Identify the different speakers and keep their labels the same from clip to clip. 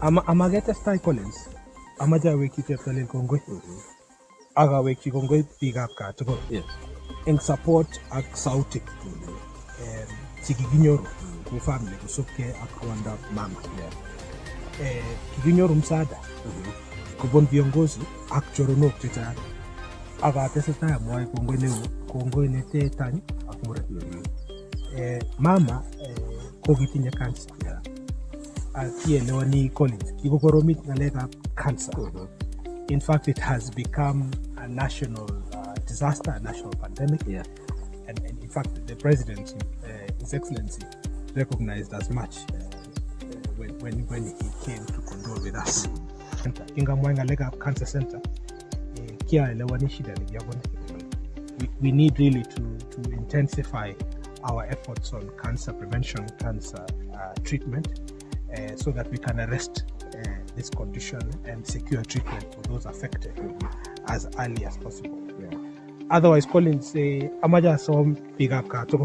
Speaker 1: Amagetestai Collins. Amaja weki cheptalel kongoi. Aga weki kongoi bigap ka tugul.
Speaker 2: Yes.
Speaker 1: In support ak sauti. Kikinyoru ku family kusupke ak wanda mama. Kikinyoru msaada. Kubon viongozi ak choronok chechang. Aga tesetai amwae kongoi nete tany ak muren. Mama kokitinye cancer. Kielewani Collins. Kikokoromit ngalekab cancer. In fact, it has become a national disaster, a national pandemic.
Speaker 2: Yeah.
Speaker 1: And in fact, the President, His Excellency, recognized as much when he came to condole with us. Kinga Mwanga Lega Cancer Center, we need really to intensify our efforts on cancer prevention, cancer treatment, so that we can arrest this condition and secure treatment for those affected as early as possible. Otherwise, Collins say, Amaja som big up ka to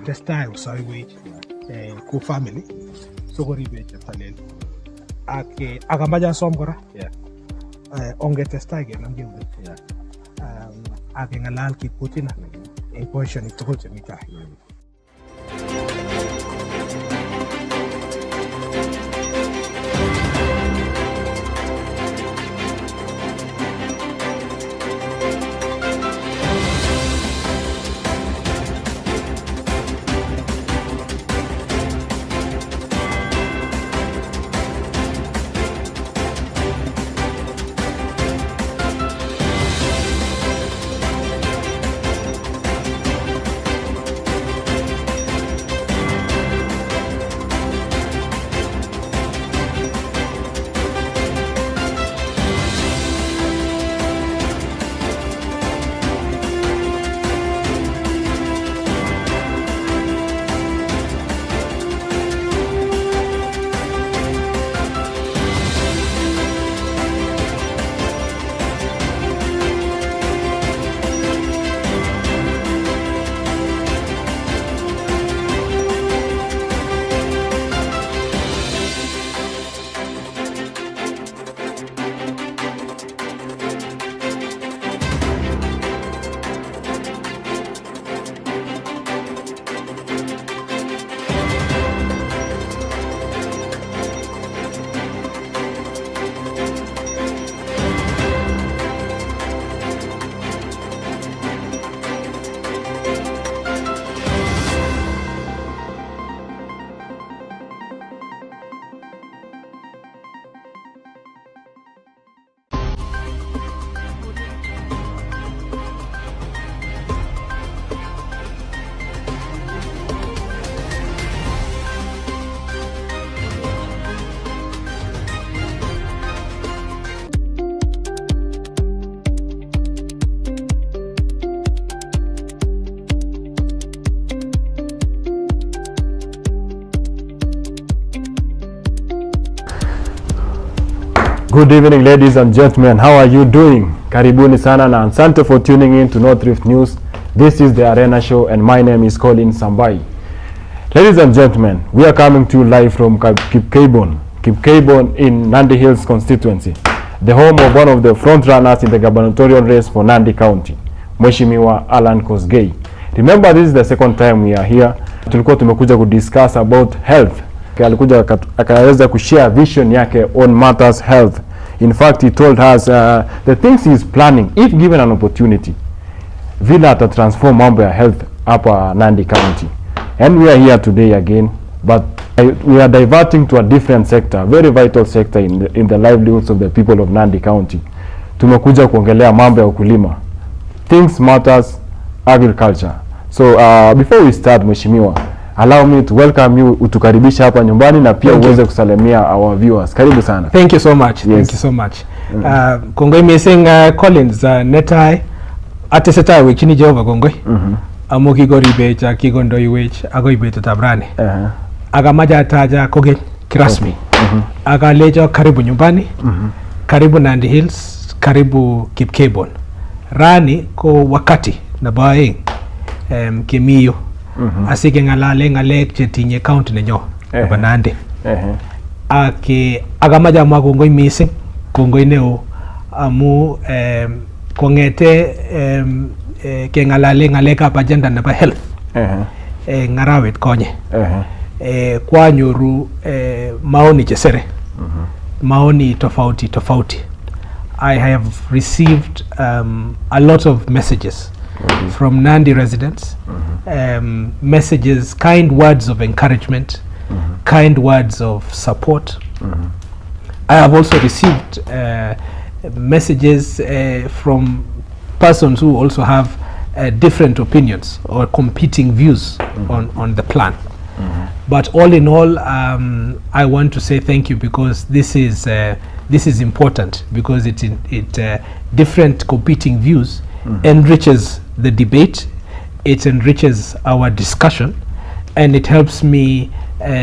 Speaker 1: testai usai wage ku family so go ribe chatalel. Ake agamaja som kora. Onge testai ge namge. Ake ngalal ki Putin in position to go chemika.
Speaker 3: Good evening, ladies and gentlemen. How are you doing? Karibuni sana na asante for tuning in to North Rift News. This is the Arena Show and my name is Colin Sambai. Ladies and gentlemen, we are coming to you live from Kipkabon in Nandi Hills constituency, the home of one of the front runners in the gubernatorial race for Nandi County, Mheshimiwa Allan Kosgey. Remember, this is the second time we are here. Tulikuwa tumekuja ku discuss about health. Alikuja akaweza kushare vision yake on matters health. In fact, he told us the things he is planning if given an opportunity. Vile ata transform mambo ya health hapa Nandi County. And we are here today again, but we are diverting to a different sector, a very vital sector in the livelihoods of the people of Nandi County. Tumekuja kuongelea mambo ya ukulima. Things matters agriculture. So before we start, Mheshimiwa, allow me to welcome you, utukaribisha hapa nyumbani na pia uweze kusalimia our viewers. Karibu sana.
Speaker 1: Thank you so much. Yes. Thank you so much. Kongoi missing Collins netai atesetai wechini Jehova kongoi. Amoki goribe cha kigondo iwech agoi betut brani. Agamaja taja kogen kirasmi. Agalejo karibu nyumbani. Karibu Nandi Hills, karibu Kipkabon. Rani ko wakati na baeng kimiyo. Asike ngalale ngalek chetinye county nenyo Nandi. agamaja mwa kongoi missing kongoi neo amu kongete kengalale ngalekab agenda nebo health ngarawet konye kwanyoru maoni chesere maoni tofauti. I have received a lot of messages from Nandi residents, messages, kind words of encouragement, kind words of support. I have also received messages from persons who also have different opinions or competing views on the plan. But all in all, I want to say thank you, because this is important, because it different competing views enriches the debate, it enriches our discussion, and it helps me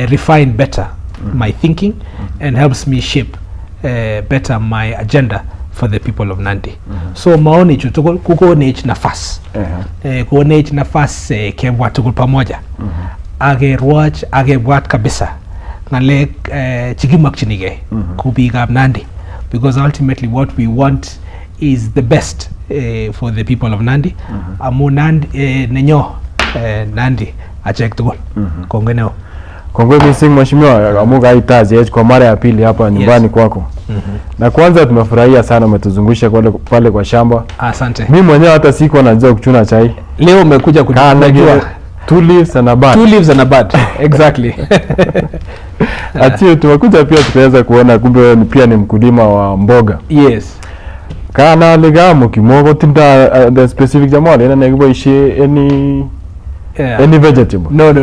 Speaker 1: refine better my thinking and helps me shape better my agenda for the people of Nandi. So maoni chutugul kukonech nafas kukonech nafas kebwat tugul pamoja agerwach agebwat kabisa ngalek chikimakchinigei ku biikab Nandi, because ultimately what we want is the best for the people of Nandi. Amu Nandi nenyo Nandi achek tugul. Kongoi neo.
Speaker 3: Kongoi missing mheshimiwa, amu gaitaje kwa mara ya pili hapa nyumbani kwako. Na kwanza tumefurahia sana umetuzungusha pale kwa shamba.
Speaker 1: Asante.
Speaker 3: Mimi mwenyewe hata siko najua kuchuna chai.
Speaker 1: Leo umekuja kujua
Speaker 3: 2 leaves and a bud.
Speaker 1: 2 leaves and a bud. Exactly.
Speaker 3: Atio tumekuja pia tukaweza kuona kumbe wewe pia ni mkulima wa mboga.
Speaker 1: Yes.
Speaker 3: Kana legamu kimogo tinda the specific jamani ina negotiate any vegetable.
Speaker 1: No.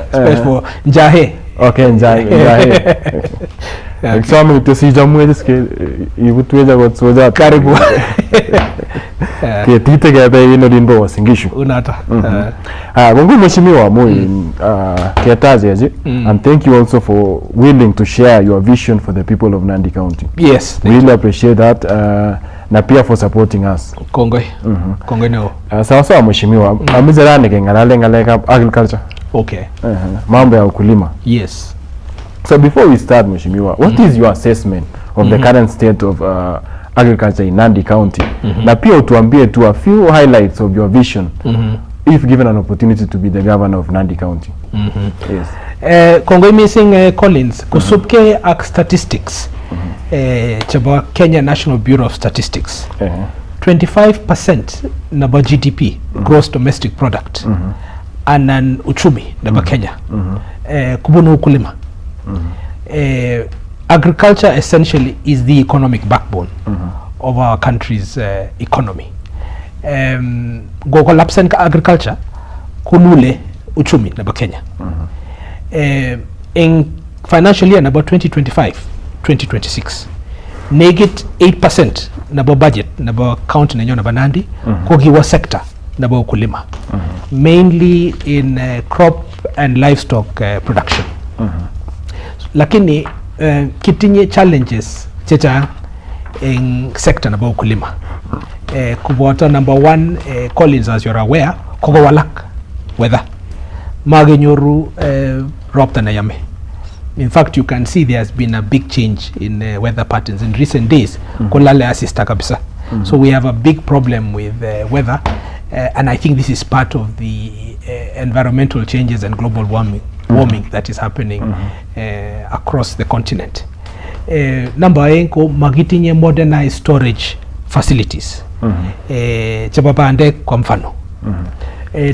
Speaker 1: Special for njahe.
Speaker 3: Okay, njahe. Examen tusi jamu eske ibutweja kwa soja
Speaker 1: karibu.
Speaker 3: Tite gabe ino limbo wasingishu.
Speaker 1: Unata.
Speaker 3: Kongoi mheshimiwa Kiataje, and thank you also for willing to share your vision for the people of Nandi County.
Speaker 1: Yes.
Speaker 3: Really appreciate that. Na pia for supporting us.
Speaker 1: Kongoi. Kongoi nao.
Speaker 3: Sawa mheshimiwa, amizarane ngaleka agriculture.
Speaker 1: Okay.
Speaker 3: Mambo ya ukulima.
Speaker 1: Yes.
Speaker 3: So before we start mheshimiwa, what is your assessment of the current state of agriculture in Nandi County? Na pia utuambie tu a few highlights of your vision if given an opportunity to be the governor of Nandi County. Yes.
Speaker 1: Kongoi missing Collins kusubke ak statistics chaba Kenya National Bureau of Statistics. 25% naba GDP, gross domestic product, anan uchumi naba Kenya kubunu ukulima. Agriculture essentially is the economic backbone of our country's economy. Go lapsen ka agriculture kulule uchumi naba Kenya. In financial year naba 2025-2026 negate 8% naba budget naba county nenyo naba Nandi kogiwa sector naba ukulima, mainly in crop and livestock production. Lakini kitinye challenges checha in sector naba ukulima. Kubota number 1 Collins, as you're aware, kogo walak weather magenyoru ropta na yame. In fact, you can see there has been a big change in weather patterns in recent days. Kulale asista kabisa. So we have a big problem with weather, and I think this is part of the environmental changes and global warming that is happening across the continent. Number 1 magitinye modernized storage facilities. Chababande kwa mfano.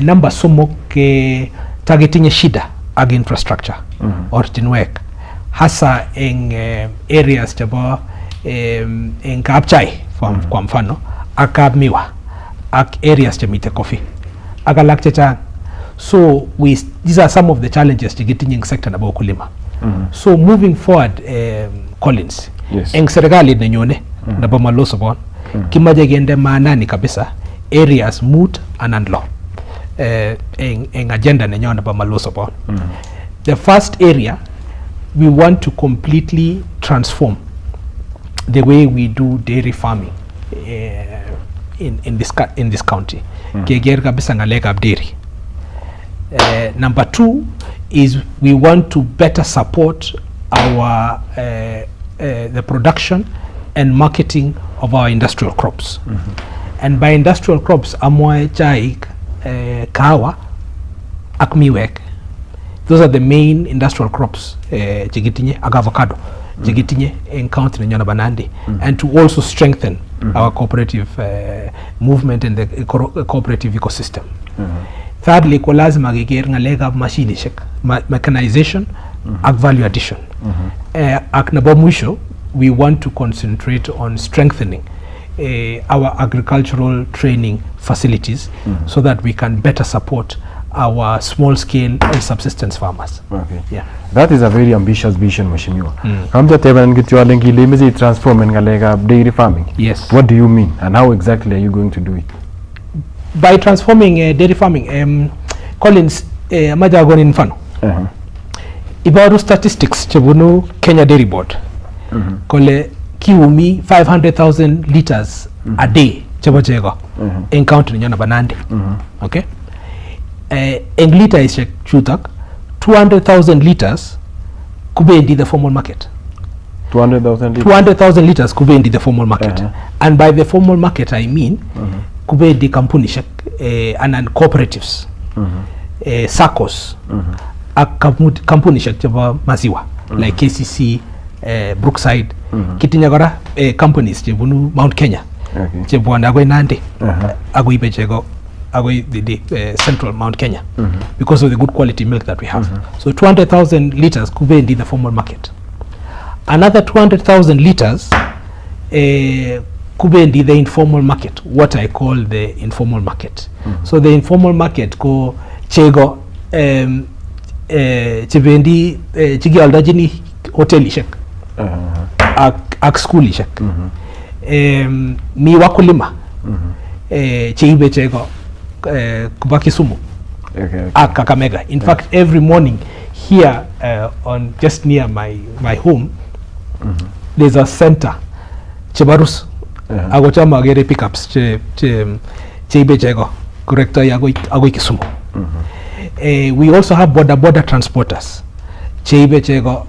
Speaker 1: Number sumo targetinye shida ag infrastructure or tinwek hasa in areas chaba in Kapchai kwa mfano akab miwa ak areas chamite coffee agalak checha. So these are some of the challenges to getting in sector nabo ukulima. So moving forward, Collins, en serikali nenyone nabo Maloo Sabon kimaje gende maanani kabisa areas moot and unlaw in agenda nenyo nabo Maloo Sabon. The first area, we want to completely transform the way we do dairy farming in this county. Keger kabisa ngaleka dairy. Number 2 is we want to better support our the production and marketing of our industrial crops. And by industrial crops, amwae chaik, kawa, ak miwek. Those are the main industrial crops. Jigitinye, avocado, jigitinye in county Nyona Banandi, and to also strengthen our cooperative movement and the cooperative ecosystem. Thirdly, kwa lazima giger ngalega machinishek, mechanization, ak value addition. Ak nabo mwisho, we want to concentrate on strengthening our agricultural training facilities so that we can better support our small scale and subsistence farmers.
Speaker 3: Okay.
Speaker 1: Yeah.
Speaker 3: That is a very ambitious vision, Mheshimiwa. Kamja teban ngitwa lengi limezi transform ngalega dairy farming.
Speaker 1: Yes.
Speaker 3: What do you mean and how exactly are you going to do it?
Speaker 1: By transforming dairy farming, Collins, majagon in mfano. Ibaru statistics chebunu Kenya Dairy Board. Kole kiumi 500,000 liters a day chebo in county Nyona Banandi. Okay. En liter is chutak 200,000 liters kubendi the formal market.
Speaker 3: 200,000 liters.
Speaker 1: 200,000 liters kubendi the formal market. And by the formal market I mean kubendi kampuni shek and cooperatives, SACCOs, kampuni shek cheba maziwa like KCC, Brookside, kitinyagora companies chebunu Mount Kenya, chebwana agwe Nandi, agwe ibechego, agwe the central Mount Kenya, because of the good quality milk that we have. So 200,000 liters kubendi the formal market. Another 200,000 liters kubendi the informal market, what I call the informal market. So the informal market ko chego chibendi chigi aldajini hoteli shek ak skuli shek mi wakulima cheibe chego kuba Kisumu ak Kakamega. In fact, every morning here on just near my home there's a center chebarus agochama agere pickups cheibe chego corrector agoi Kisumu. We also have border transporters cheibe chego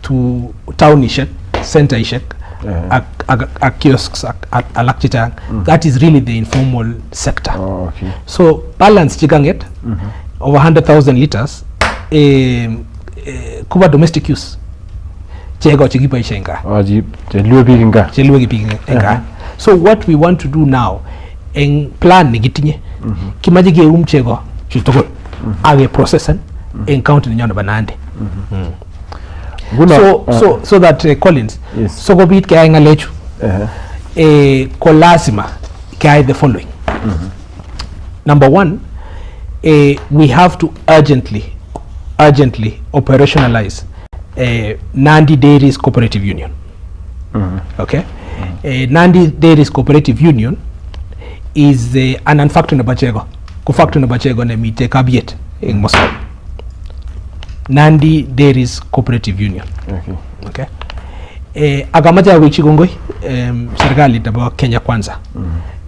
Speaker 1: to town ishek, center ishek, ak kiosks alak chitang. That is really the informal sector.
Speaker 3: Okay.
Speaker 1: So balance chiganget over 100,000 liters kuba domestic use chego chigipa ishenga chelue gipikinga. So what we want to do now en plan nigitinye kimaji ge chego chutokol age processing in county Nyona Banandi. So that Collins,
Speaker 3: yes.
Speaker 1: So go bit kaya ngalechu kolazima kaya the following. Number one, we have to urgently operationalize Nandi Dairies Cooperative Union. Okay. Nandi Dairies Cooperative Union is an unfactory na bachego kufactory na bachego ne mite kabiet in Moscow. Nandi Dairies Cooperative Union. Okay. Agamaja wichi gongoi serikali tabo Kenya Kwanza.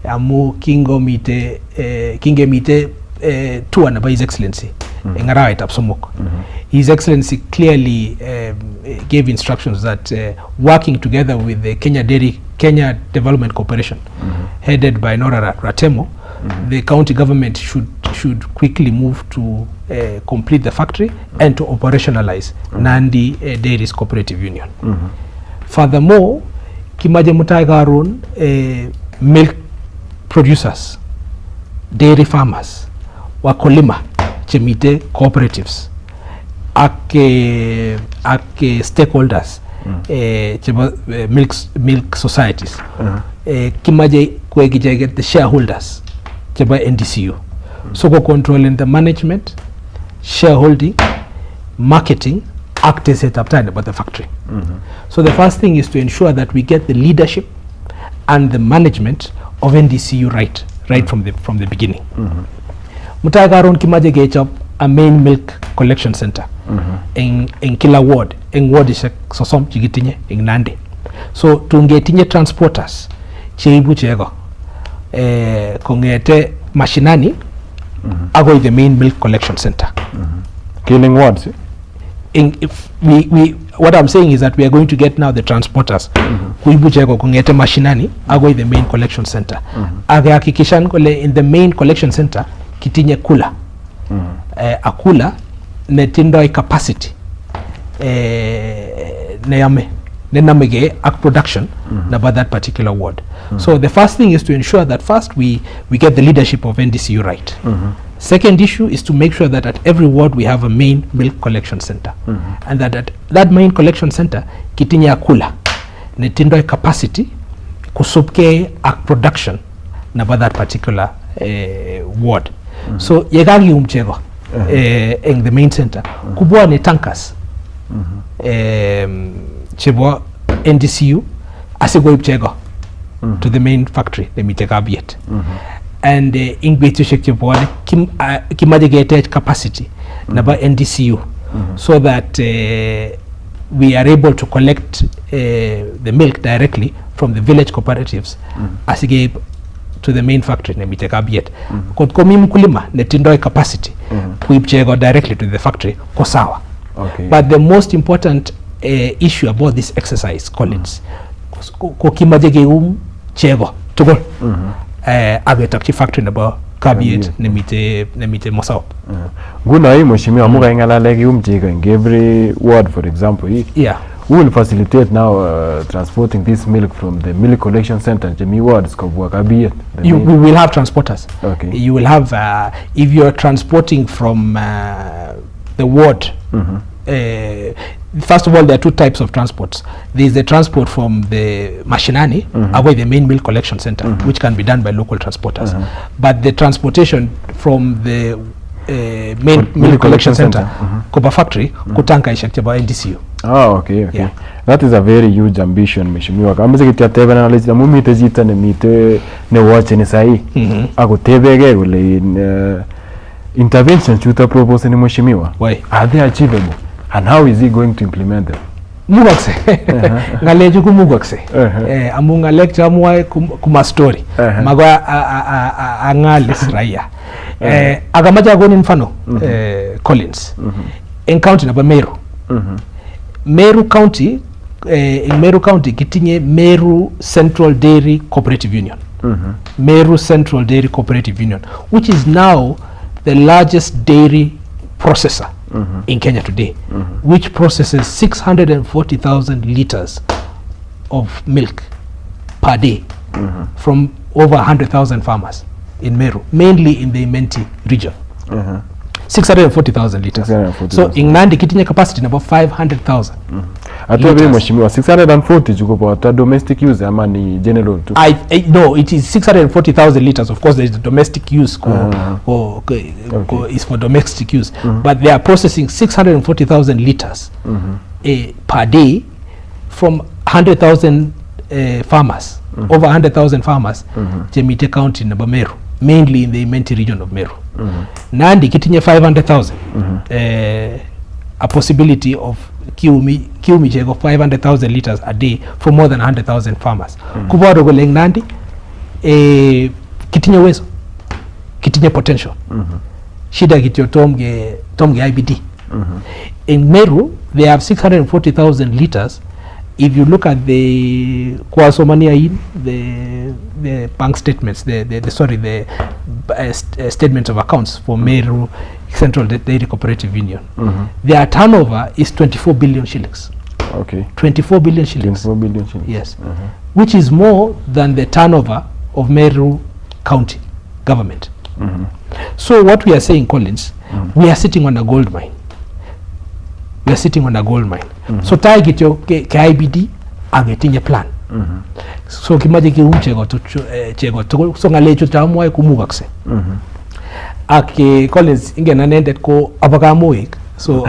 Speaker 1: Amu kinge mite tuwa na by His Excellency ngarawa itapsumuk. His Excellency clearly gave instructions that working together with the Kenya Development Corporation headed by Nora Ratemo, the county government should quickly move to complete the factory and to operationalize Nandi Dairies Cooperative Union. Furthermore, kimaje mutagaron milk producers, dairy farmers, wakulima, chemite cooperatives, ake stakeholders, milk societies, kimaje kwegijege the shareholders, cheba NDCU. So go controlling the management, shareholding, marketing, act as set up time about the factory. So the first thing is to ensure that we get the leadership and the management of NDCU right from the beginning. Mutagaron kimaje gechop a main milk collection center in kila ward, in ward is sosom chigitinye in Nandi. So tungetinye transporters cheibu chego kongete mashinani ago the main milk collection center.
Speaker 3: Killing wards?
Speaker 1: what I'm saying is that we are going to get now the transporters kuibu chego kungete mashinani ago the main collection center agahakikishan kole in the main collection center kitinye kula akula netindoi capacity nenamege ak production about that particular ward. So the first thing is to ensure that first we get the leadership of NDCU right. Second issue is to make sure that at every ward we have a main milk collection center, and that at that main collection center kitinye akula netindoi capacity kusubke ak production about that particular ward. So yegagi umchego in the main center kubwa ne tankers chebo NDCU asigo ipchego to the main factory the mitekabiet and in betushek chebo kimaje get capacity naba NDCU so that we are able to collect the milk directly from the village cooperatives asige to the main factory ne mitekabiet komi mkulima netindoi capacity kuipchego directly to the factory kosawa. But the most important issue about this exercise, Collins, kokimaje chego tugol agetakchi factory nabo kabiet nemite mosao.
Speaker 3: Guna hii mheshimiwa muga ingalale chego in every ward, for example.
Speaker 1: Yeah.
Speaker 3: Who will facilitate now transporting this milk from the milk collection center Jemi wards kubwa kabiet?
Speaker 1: We will have transporters.
Speaker 3: Okay.
Speaker 1: You will have if you are transporting from the ward. First of all, there are two types of transports. There is the transport from the mashinani away the main milk collection center, which can be done by local transporters. But the transportation from the main milk collection center Koba factory kutanka ishakcheba NDCU.
Speaker 3: Okay. Yeah. That is a very huge ambition, mheshimiwa. Kama zikitia tebe na lezi mu mite zita ne mite ne watch ni sahi. Ako tebege ule interventions chuta propose ni mheshimiwa.
Speaker 1: Why?
Speaker 3: Are they achievable? And how is he going to implement them?
Speaker 1: Mugakse. Ngaleju kumugakse. Amunga lecture amwa kuma story. Magwa angalis raya. Agamaja goni mfano Collins. In county naba Meru. Meru County in Meru County kitinye Meru Central Dairy Cooperative Union. Meru Central Dairy Cooperative Union, which is now the largest dairy processor in Kenya today, which processes 640,000 liters of milk per day from over 100,000 farmers in Meru, mainly in the Imenti region. 640,000 liters. 640,000. So in Nandi kitinye capacity about 500,000.
Speaker 3: Atobe mheshimiwa 640 juko kwa domestic use ama ni general too?
Speaker 1: No, it is 640,000 liters. Of course there is the domestic use is for domestic use, but they are processing 640,000 liters per day from 100,000 farmers, over 100,000 farmers Jemite County na Meru, mainly in the Imenti region of Meru. Nandi kitinye 500,000 a possibility of kiumi chego 500,000 liters a day for more than 100,000 farmers. Kubado goleng Nandi kitinye wezo, kitinye potential. Shida kityo tomge IBD. In Meru they have 640,000 liters. If you look at the the bank statements, the statements of accounts for Meru Central Dairy Cooperative Union, their turnover is 24 billion shillings.
Speaker 3: Okay.
Speaker 1: 24 billion shillings.
Speaker 3: 24 billion shillings.
Speaker 1: Yes. Which is more than the turnover of Meru County government. So what we are saying, Collins, we are sitting on a gold mine. We are sitting on a gold mine. So target your KIBD agetinye plan. So kimaje ki umchego to so ngalecho tamwa kumugakse. Ake Collins ingena nended ko abagamoik. So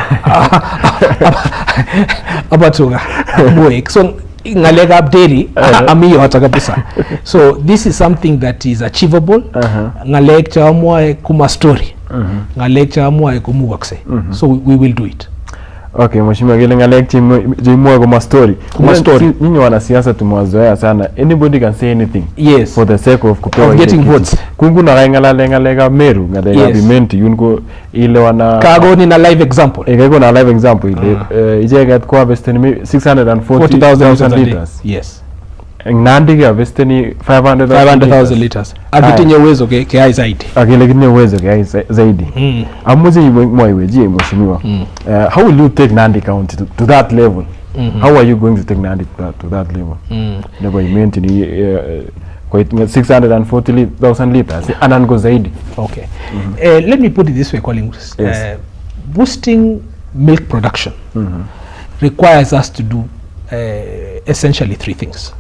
Speaker 1: abatuga moik. So ngalega update ami hata kabisa. So this is something that is achievable. Ngaleg chamwa kuma story. Ngaleg chamwa kumugakse. So we will do it.
Speaker 3: Okay, mheshimiwa kile ngalek chimwa kwa story. Nyinyi wanasiasa tumewazoea sana. Anybody can say anything.
Speaker 1: Yes.
Speaker 3: For the sake of kupewa
Speaker 1: getting votes.
Speaker 3: Kunguna ngaleka Meru, ngaleka Bimenti yunko ile wana
Speaker 1: kago ni na live example.
Speaker 3: Ego na live example ile ijegat kwa harvesting 640,000 liters.
Speaker 1: Yes.
Speaker 3: Nandi ga harvesting 500,000 liters.
Speaker 1: Akitinye uwezo ke zaidi.
Speaker 3: Akitinye uwezo ke zaidi. Amuzi mwiweji mheshimiwa. How will you take Nandi County to that level? How are you going to take Nandi to that level? Nebo imenti kwa 640,000 liters anango zaidi.
Speaker 1: Okay. Let me put it this way, Collins. Yes. Boosting milk production requires us to do essentially three things.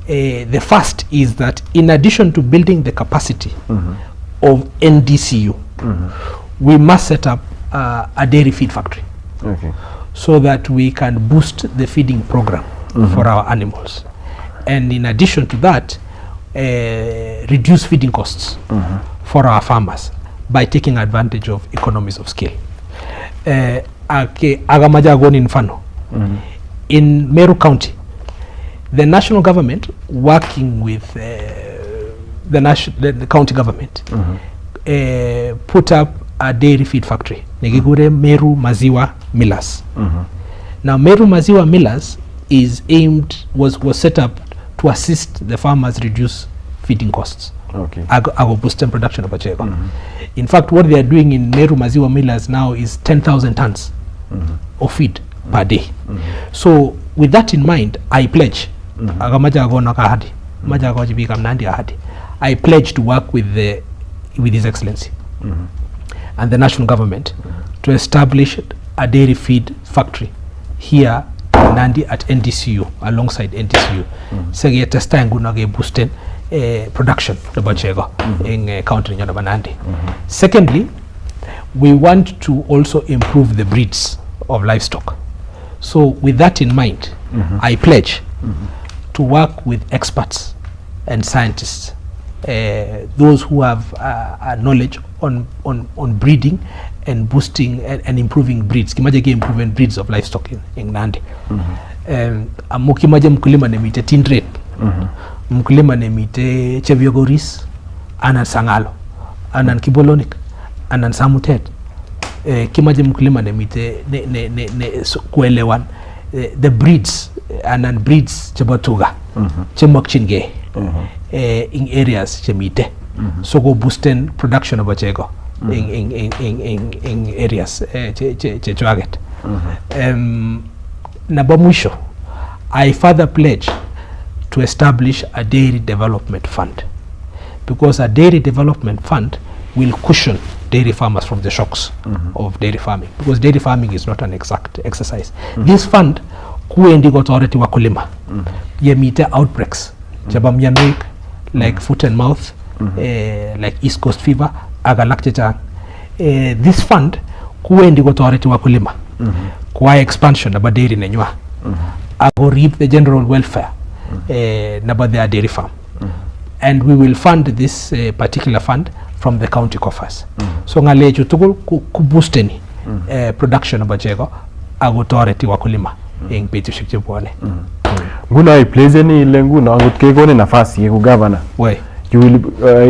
Speaker 1: The first is that in addition to building the capacity of NDCU, we must set up a dairy feed factory, so that we can boost the feeding program for our animals, and in addition to that, reduce feeding costs for our farmers by taking advantage of economies of scale. Agamaja goni mfano. In Meru County, the national government, working with the county government, put up a dairy feed factory. Negigure Meru Maziwa Millers. Now Meru Maziwa Millers was set up to assist the farmers reduce feeding costs.
Speaker 3: Okay.
Speaker 1: Ago boosting production of Achego. In fact, what they are doing in Meru Maziwa Millers now is 10,000 tons of feed per day. So with that in mind, I pledge I pledge to work with His Excellency and the national government to establish a dairy feed factory here in Nandi at NDCU, alongside NDCU. Sege testa ngunage boosting production in county Nandi. Secondly, we want to also improve the breeds of livestock. So with that in mind, I pledge to work with experts and scientists, those who have knowledge on breeding and boosting and improving breeds. Kimaje improving breeds of livestock in Nandi. Amukimaje mkulima nemite Tindred, mkulima nemite Cheviogoris, anan Sangalo, anan Kibolonik, anan Samutet. Kimaje mkulima nemite kuelewan the breeds and breeds chebatuga chemokchinge in areas chemite, so go boosting production of achego in areas chechwaget. Namba mwisho, I further pledge to establish a dairy development fund, because a dairy development fund will cushion dairy farmers from the shocks of dairy farming, because dairy farming is not an exact exercise. This fund kuendi authority wakulima yemite outbreaks chabam yanwik like foot and mouth, like East Coast fever, agalakchechang. This fund kuendi authority wakulima kwa expansion about dairy nenywa ago reap the general welfare about their dairy farm, and we will fund this particular fund from the county coffers. So ngalecho tukul kubusteni production of bachego authority wakulima ing betushik chebwane.
Speaker 3: Nguna iplezeni ile nguna ngut kegone nafasi yeku governor.
Speaker 1: We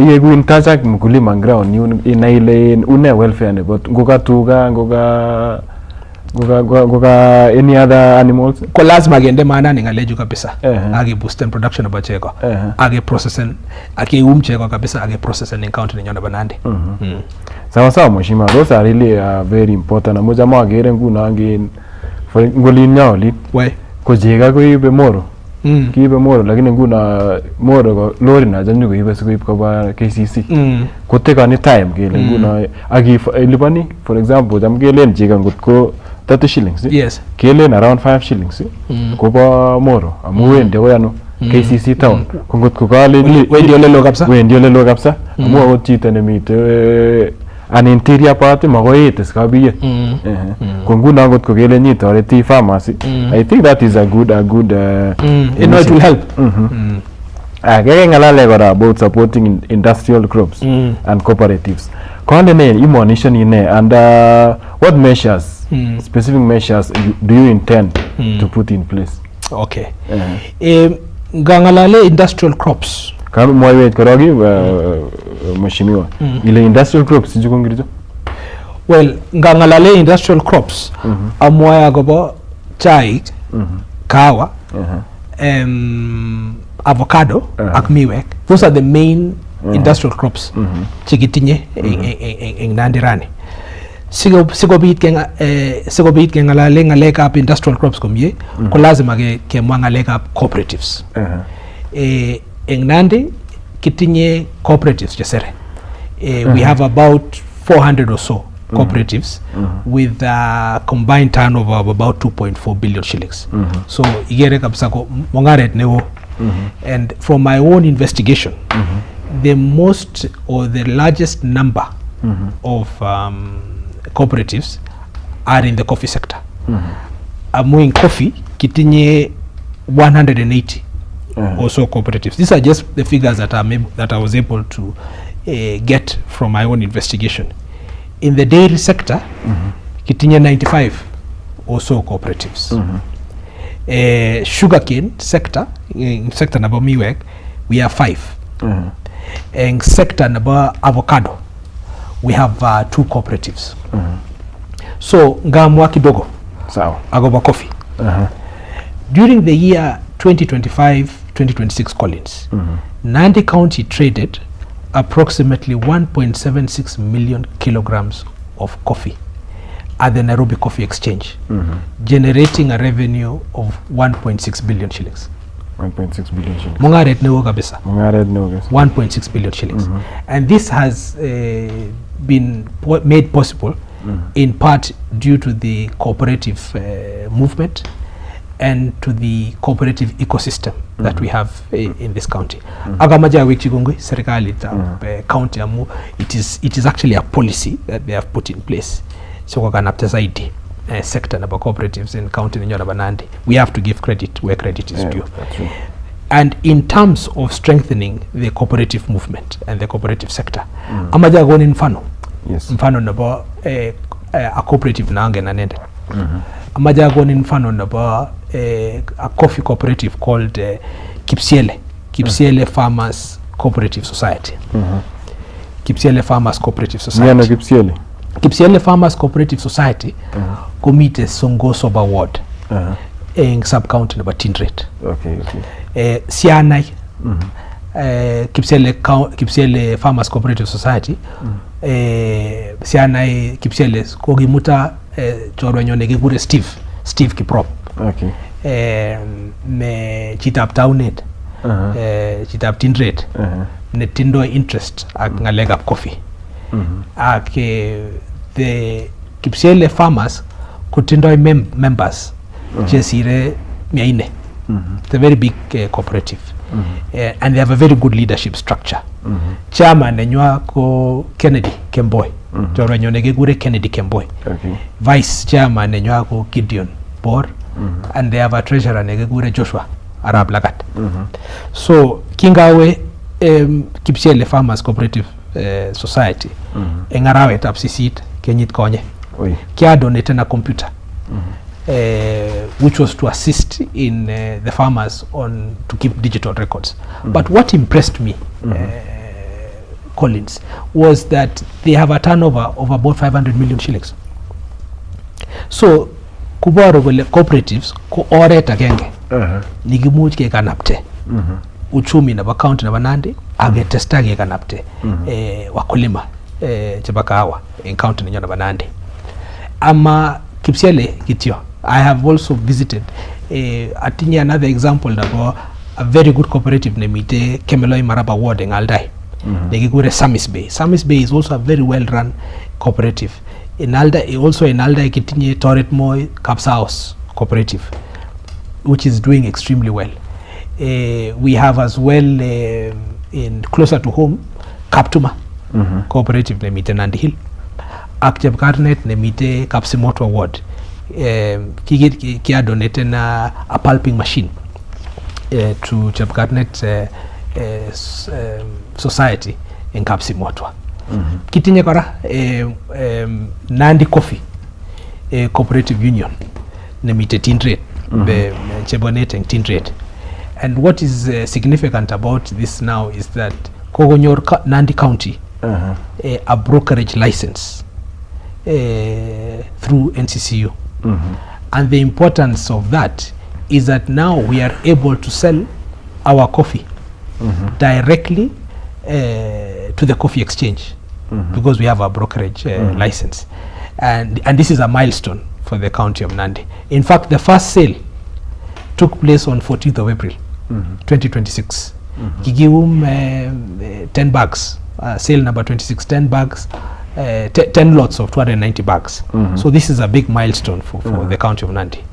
Speaker 3: yegu intajak mkulima ground ina ile une welfare ne but ngoka tuga ngoka any other animals
Speaker 1: ko lazima gende maana ngalejo kabisa age boost production of bachego age processing age umchego kabisa age processing in county nyona banande.
Speaker 3: Sawa sawa mheshimiwa, those are really very important. Moja magere nguna ngi ngolin nyawli
Speaker 1: we
Speaker 3: ko jega ko ibe moro kibe moro, lakini nguna moro lori na janyu ko ibe siko kwa KCC ko take any time kele nguna agi ilipani for example jam gelen jega ngut ko 30 shillings.
Speaker 1: Yes.
Speaker 3: Kelen around 5 shillings. Ko ba moro amuwende oyano KCC town ko ngut ko kale
Speaker 1: wendi ole lo kapsa
Speaker 3: amu ochite ne mite an interior part magoite skabiye ko nguna ngot ko gele ni toreti farmers. I think that is a good
Speaker 1: it will help.
Speaker 3: Again ngalale kora about supporting industrial crops and cooperatives. Kone ne imonishoni ne and what measures specific measures do you intend to put in place?
Speaker 1: Okay. Gangalale industrial crops.
Speaker 3: Kama mwaiwet korogi mheshimiwa. Ile industrial crops jikongirizo?
Speaker 1: Well, gangalale industrial crops amwaya gobo chai, kawa, avocado, ak miwek. Those are the main industrial crops chikitinye eng Nandirani. Sigobit kengalale ngalekab industrial crops komye, ko lazima kemwa ngalekab cooperatives. Eng Nandi kitinye cooperatives chesere. We have about 400 or so cooperatives with a combined turnover of about 2.4 billion shillings. So igere kabisa ko mongaret newo. And from my own investigation, the most or the largest number of cooperatives are in the coffee sector. Amuing coffee kitinye 180 or so cooperatives. These are just the figures that I was able to get from my own investigation. In the dairy sector, kitinye 95 or so cooperatives. Sugarcane sector, in sector naba miwek, we have 5. In sector naba avocado, we have 2 cooperatives. So ngamwa kidogo agoba coffee. During the year 2025-2026 Collins, Nandi County traded approximately 1.76 million kilograms of coffee at the Nairobi Coffee Exchange, generating a revenue of 1.6 billion shillings.
Speaker 3: 1.6 billion shillings.
Speaker 1: Mongaret newo kabisa.
Speaker 3: 1.6
Speaker 1: billion shillings. And this has been made possible in part due to the cooperative movement and to the cooperative ecosystem that we have in this county. Agamaja wikigongwe serikali county amu, it is actually a policy that they have put in place. So wakanapta zaidi sector na cooperatives in county Nyona Banandi. We have to give credit where credit is due.
Speaker 3: That's true.
Speaker 1: And in terms of strengthening the cooperative movement and the cooperative sector, amaja goni mfano.
Speaker 3: Yes.
Speaker 1: Mfano naba a cooperative nange nanende. Amaja goni mfano naba a coffee cooperative called Kipsiele Farmers Cooperative Society. Kipsiele Farmers Cooperative Society. Kipsiele Farmers Cooperative Society komite Songosoba Ward in sub-county naba Tindret. Sianai Kipsiele Farmers Cooperative Society Sianai Kipsiele kogimuta chorwa nyone kekure Steve Kiprop. Ne chitab Townet, chitab Tindret, ne tindo interest ak ngalekab coffee. The Kipsiele farmers kutindoi members jesire miaine. It's a very big cooperative. And they have a very good leadership structure. Chairman enywa ko Kennedy Kemboy. Chorwa nyone kekure Kennedy Kemboy. Vice chairman enywa ko Gideon Bor. And they have a treasurer nekekure Joshua Arab Lagat. So kingawe Kipsiele Farmers Cooperative Society engarawet ap sisit kenyit konye kia donate na computer which was to assist in the farmers to keep digital records. But what impressed me, Collins, was that they have a turnover of about 500 million shillings. So kubaro gole cooperatives ko oret agenge nigimuch ke kanapte uchumi na county na Nandi agetesta ke kanapte wakulima cheba kahawa in county na Nandi. Ama Kipsiele kitio, I have also visited atinya another example na a very good cooperative nemite Kemeloi Maraba Ward in Aldai. Negigure Samis Bay. Samis Bay is also a very well run cooperative. In Aldai, also in Aldai kitinye Toret Moi Kapsa House cooperative, which is doing extremely well. We have as well in closer to home Kaptuma cooperative nemite Nandi Hill. Akjeb Karnet nemite Kapsimoto Ward. Kia donate na a pulping machine to Chepkarnet society in Kapsimotwa. Kitinye kora Nandi Coffee cooperative union nemite Tindret be chebonete Tindret. And what is significant about this now is that kogonyor Nandi County a brokerage license through NCCU. And the importance of that is that now we are able to sell our coffee directly to the coffee exchange because we have a brokerage license. And this is a milestone for the county of Nandi. In fact, the first sale took place on 14th of April 2026. Gigium 10 bags, sale number 26, 10 bags, 10 lots of 290 bags. So this is a big milestone for the county of Nandi.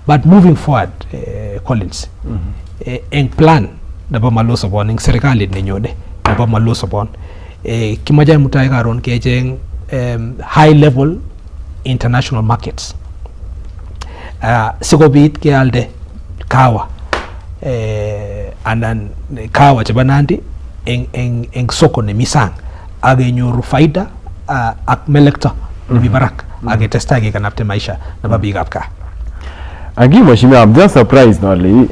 Speaker 1: But moving forward, Collins, en plan naba Maloo Sabon ing serikali ninyode naba Maloo Sabon kimaja mutai karon kecheng high level international markets sikobit ke alde kawa anan kawa cheba Nandi eng soko ne misang agenyoru faida ak melekta ni barak agetesta ge kanapte maisha naba bigap ka
Speaker 3: agi mashimi. I'm just surprised only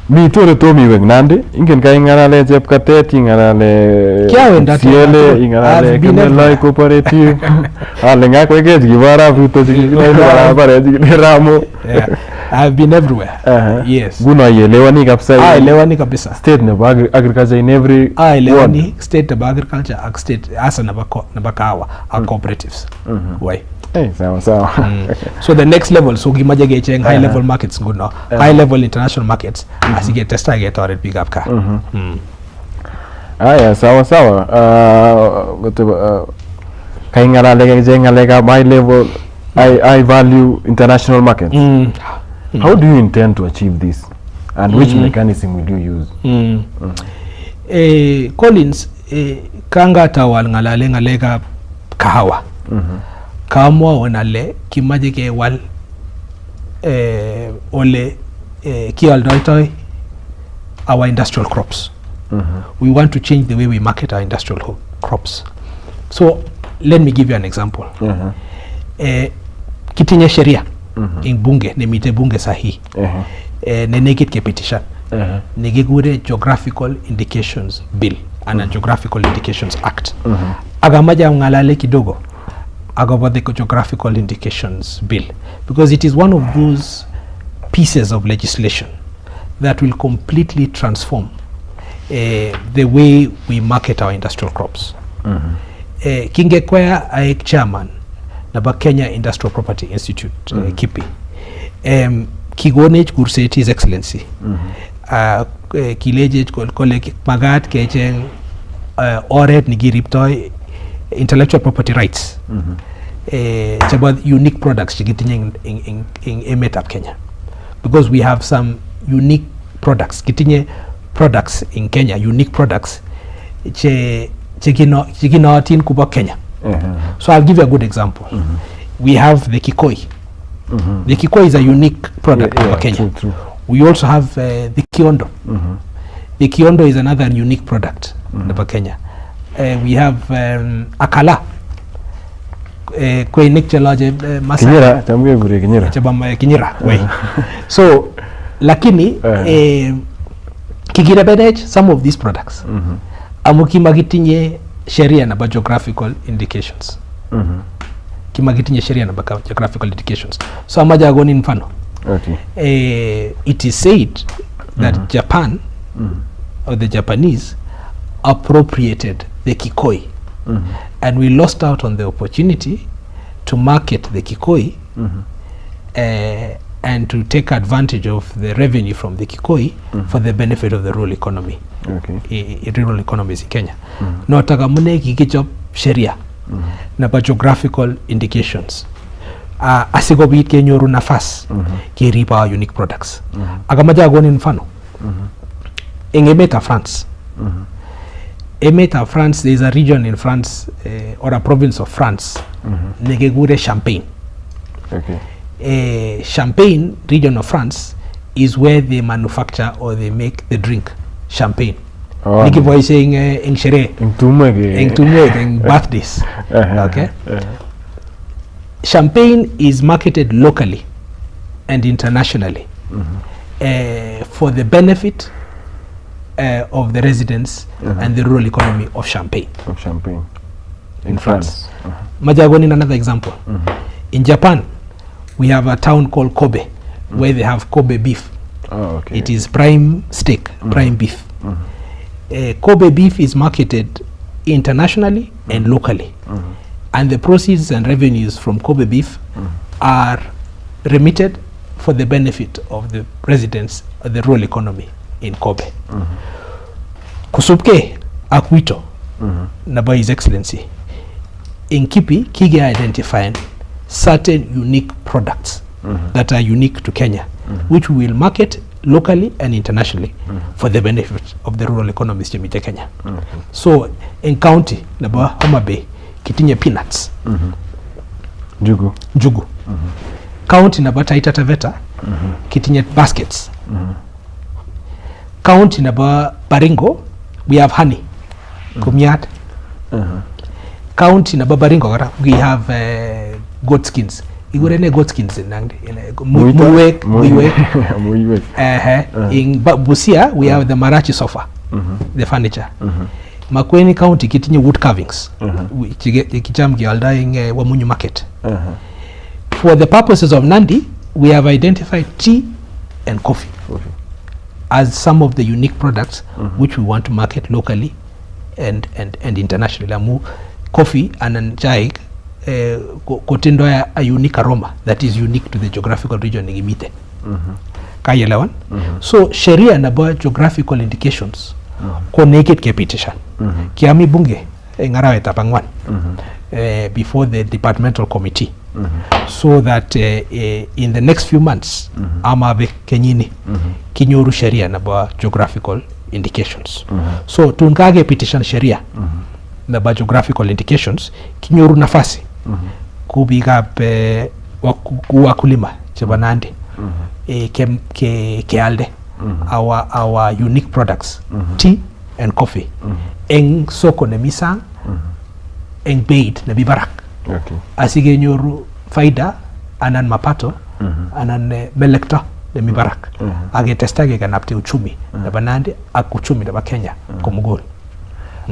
Speaker 3: mi tore to mi weg Nandi ingen ka ingarale Chepkatet ingarale Siele ingarale Kemelai cooperative alenga kwege gibara fruto jigibara bare jigiramo.
Speaker 1: I've been everywhere. Yes.
Speaker 3: Guna yelewani kabisa.
Speaker 1: Elewani kabisa.
Speaker 3: State na agriculture in every
Speaker 1: elewani state na agriculture ak state asa na bakawa ak cooperatives. Why?
Speaker 3: Sawa.
Speaker 1: So the next level, so gimaje gecheng high level markets good now. High level international markets as you get testa get or big up ka.
Speaker 3: Sawa. Kaingara lega high level high value international markets. How do you intend to achieve this? And which mechanism will you use?
Speaker 1: Collins, kanga tawal ngalale ngalega kahawa. Kamwa onale kimaje ke wal ole ki aldoitoi our industrial crops. We want to change the way we market our industrial crops. So let me give you an example. Kitinye sheria in bunge nemite bunge sahi ne naked ke petition negigure geographical indications bill and a geographical indications act agamaja ngalale kidogo about the geographical indications bill because it is one of those pieces of legislation that will completely transform the way we market our industrial crops. Kingekwea aek chairman naba Kenya Industrial Property Institute KIPI kigonech kurseti His Excellency kilejech kole magat kecheng oret nikiriptoi intellectual property rights it's about unique products chikitinye in emet of Kenya because we have some unique products kitinye products in Kenya, unique products chikinotin kuba Kenya. So I'll give you a good example. We have the Kikoi. The Kikoi is a unique product of Kenya.
Speaker 3: True.
Speaker 1: We also have the Kiondo. The Kiondo is another unique product of Kenya. We have Akala. Kinyira. So lakini kigirebenech some of these products amukimagitinye sheria na geographical indications. Kimagitinye sheria na geographical indications. So amaja agoni mfano. It is said that Japan or the Japanese appropriated the Kikoi and we lost out on the opportunity to market the Kikoi and to take advantage of the revenue from the Kikoi for the benefit of the rural economy. Rural economies in Kenya. No tagamune kikichop sheria na geographical indications. Asigobit kenyoru nafas kiripa our unique products. Agamaja agoni mfano. In Emeta, France. Emeta, France, there is a region in France or a province of France. Negegure Champagne. Champagne region of France is where they manufacture or they make the drink champagne. Niki boy saying in shere in tumwe in birthdays. Okay. champagne is marketed locally and internationally for the benefit of the residents and the rural economy of Champagne.
Speaker 3: In France.
Speaker 1: Majagoni, another example. In Japan, we have a town called Kobe, where they have Kobe beef.
Speaker 3: Oh, okay.
Speaker 1: It is prime steak, prime beef. Kobe beef is marketed internationally and locally. And the proceeds and revenues from Kobe beef are remitted for the benefit of the residents of the rural economy in Kobe. Kusupke Akwito, by His Excellency, in Kipi, Kige identifying certain unique products that are unique to Kenya, which we will market locally and internationally for the benefit of the rural economies in Kenya. So in county, Naba Homa Bay, Kitinye peanuts, Jugu. County Naba Taita Taveta, Kitinye baskets. County Naba Baringo, we have honey, Kumiat. County Naba Baringo, we have goat skins. Igurene goat skins in Muiwek. In Busia, we have the Marachi sofa, the furniture. Makueni County kitinye wood carvings, Kijamgi Aldaing Wamunyu market. For the purposes of Nandi, we have identified tea and coffee as some of the unique products which we want to market locally and internationally. Amu coffee and chai kotendo a unique aroma that is unique to the geographical region ngimite. Kayelewan. So sheria na ba geographical indications ko naked petition. Kiami bunge ngarawe tapangwan before the departmental committee. So that in the next few months amabe kenyini kinyoru sheria na ba geographical indications. So tunkage petition sheria na ba geographical indications kinyoru nafasi kubiga wakulima chebanandi kealde our unique products, tea and coffee, eng soko ne misang, eng beid ne bibarak. Asige nyoru faida anan mapato anan melekta ne bibarak. Age testage ganapte uchumi na banandi akuchumi na Kenya kumugol.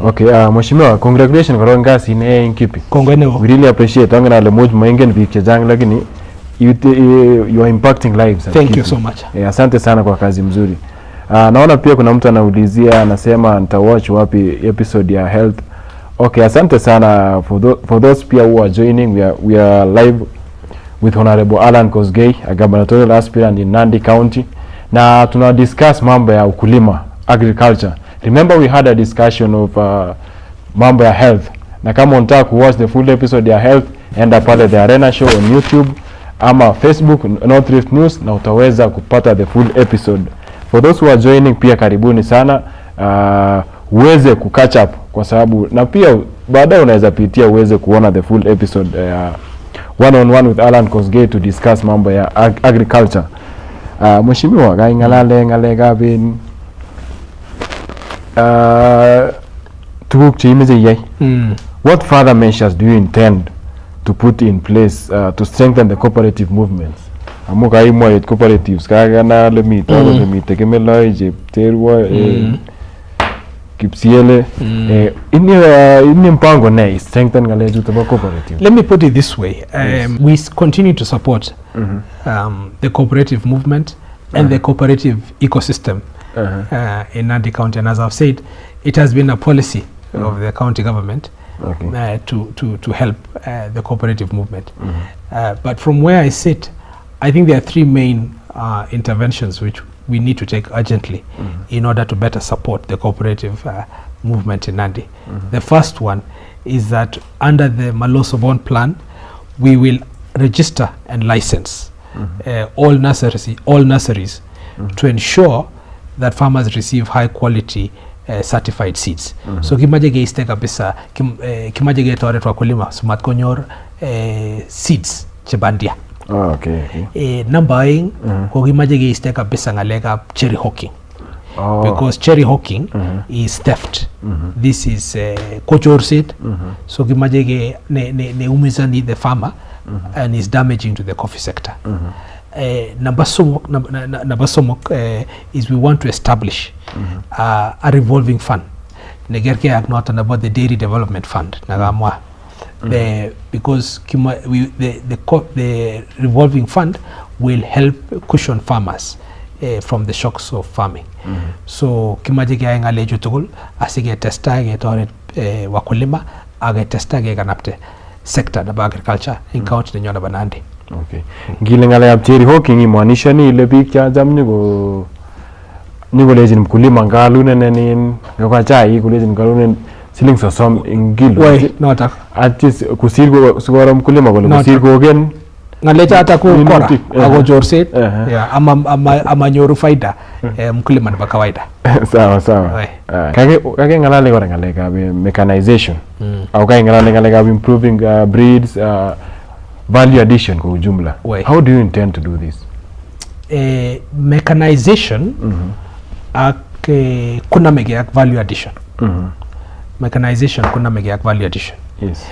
Speaker 3: Okay, Mheshimiwa, congratulations kwa ngasi in Kipi.
Speaker 1: Kongwene.
Speaker 3: We really appreciate angana le moj maingen bik chejang lakini you are impacting lives.
Speaker 1: Thank you so much.
Speaker 3: Asante sana kwa kazi mzuri. Naona pia kuna mtu anaulizia anasema nitawatch wapi episode ya health. Okay, asante sana for those pia who are joining. We are live with Honorable Allan Kosgey, a gubernatorial aspirant in Nandi County. Na tuna discuss mambo ya ukulima, agriculture. Remember we had a discussion of mambo ya health. Na kama unataka kuwatch the full episode ya health, enda pale The Arena Show on YouTube ama Facebook North Rift News na utaweza kupata the full episode. For those who are joining pia karibuni sana, uweze catch up kwa sababu na pia baadaye unaweza pitia uweze kuona the full episode one on one with Allan Kosgey to discuss mambo ya agriculture. Mheshimiwa gaingale gabin tuguk cheimeze yai. What further measures do you intend to put in place to strengthen the cooperative movements? Amuka imwa cooperatives kagana lemite kemeloi jepterwa kipsiele inni mpango ne strengthen ngaleju taba cooperative.
Speaker 1: Let me put it this way. We continue to support the cooperative movement and the cooperative ecosystem in Nandi County, and as I've said, it has been a policy of the county government to help the cooperative movement. But from where I sit, I think there are three main interventions which we need to take urgently in order to better support the cooperative movement in Nandi. The first one is that under the Maloo Sabon plan, we will register and license all nurseries to ensure that farmers receive high quality certified seeds. So kimaje geiste kabisa kimaje getoret wakulima smart konyor seeds chebandia.
Speaker 3: Okay.
Speaker 1: Number 1 ko kimaje geiste kabisa ngalekab cherry hawking. because cherry hawking is theft. This is kochorset. So kimajege ne umizani the farmer and is damaging to the coffee sector. Number somok is we want to establish a revolving fund. Negerke agnotan about the dairy development fund nagamwa. Because the revolving fund will help cushion farmers from the shocks of farming. So kimaje kaya ngalejo tugul asige testa ge tore wakulima age testa ge ganapte sector na agriculture in county nyona banandi.
Speaker 3: Okay. Ngile ngale ya cherry hawking imaanisha ni ile big cha jam niko lejin mkulima ngalune nene ngakwa chai kulejin ngalune siling sosom ingilo.
Speaker 1: Why not
Speaker 3: atis kusirgo sugora mkulima kole kusirgo gen
Speaker 1: ngalecha hata kukora ago jorset ama nyoru faida mkulima ni kawaida.
Speaker 3: Sawa. Kage ngalale kora ngale ka mechanization au kage ngale ka improving breeds value addition kwa ujumla. How do you intend to do this?
Speaker 1: Mechanization kuna mege value addition. Mechanization kuna mege value addition.
Speaker 3: Yes.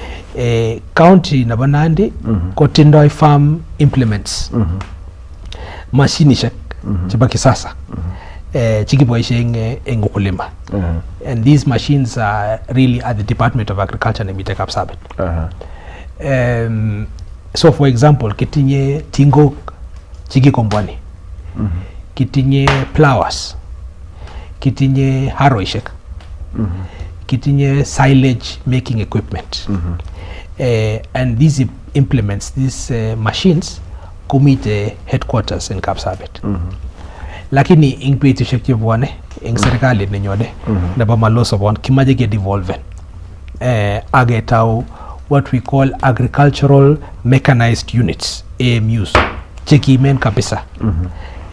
Speaker 1: County na banandi kotindoi farm implements. Machine shek chibaki sasa. Chikiboishe eng ukulima. And these machines are really at the Department of Agriculture na Mite Kapsabet. So for example, kitinye tingo chiki kombwani. Kitinye plowers. Kitinye harrow ishek. Kitinye silage making equipment. And these implements, these machines kumite headquarters in Kapsabet. Lakini ingpeti shekye bwane ing serikali ninyode naba Maloo Sabon kimaje ge devolve agetau what we call agricultural mechanized units, AMUs, cheki men kabisa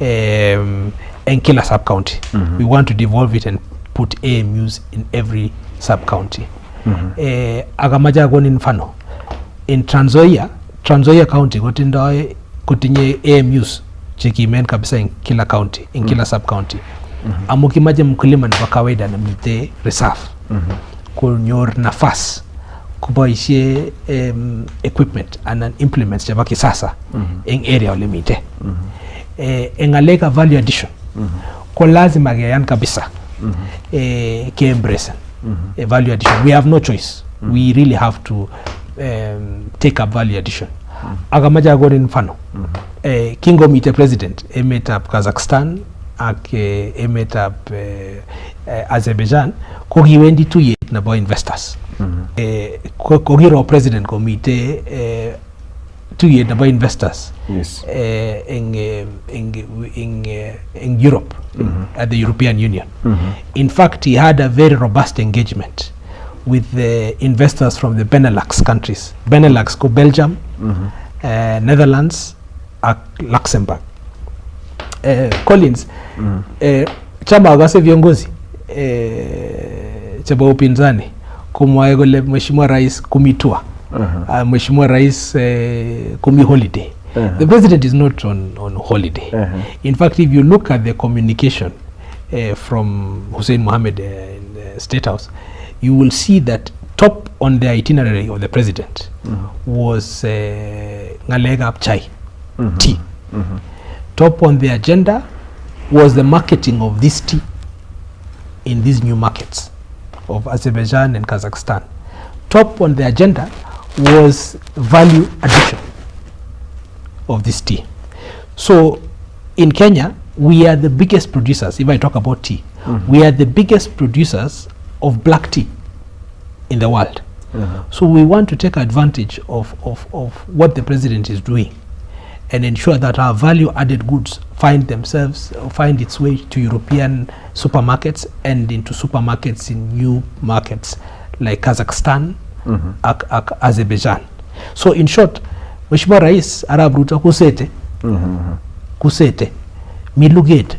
Speaker 1: in kila sub county. We want to devolve it and put AMUs in every sub county. Agamaja goni mfano in Trans Nzoia county kutinye AMUs cheki men kabisa in kila county, in kila sub county. Amukimaje mkulima ni kawaida na mite reserve kunyor nafas kubaishe equipment and implements jaba kisasa in area limite. Engaleka value addition kwa lazima geyan kabisa ke embrace value addition. We have no choice. We really have to take up value addition. Agamaja gori mfano kingo mite president emetap Kazakhstan ak emetap Azerbaijan kogiwendi tuye na boy investors. Kogiro president komite tuye na boy investors.
Speaker 3: Yes.
Speaker 1: In Europe, at the European Union. In fact, he had a very robust engagement with the investors from the Benelux countries. Benelux ko Belgium, Netherlands, Luxembourg. Collins, chama agase viongozi chama upinzani kumwaegole Mheshimiwa Rais kumitua Mheshimiwa Rais kumi holiday. The president is not on holiday. In fact, if you look at the communication from Hussein Mohammed in the State House, you will see that top on the itinerary of the president was Ngalega Chai, tea. Top on the agenda was the marketing of this tea in these new markets of Azerbaijan and Kazakhstan. Top on the agenda was value addition of this tea. So in Kenya, we are the biggest producers. If I talk about tea, we are the biggest producers of black tea in the world. So we want to take advantage of what the president is doing and ensure that our value added goods find its way to European supermarkets and into supermarkets in new markets like Kazakhstan, Azerbaijan. So in short, Mheshimiwa Rais Arab Ruto kusete milugate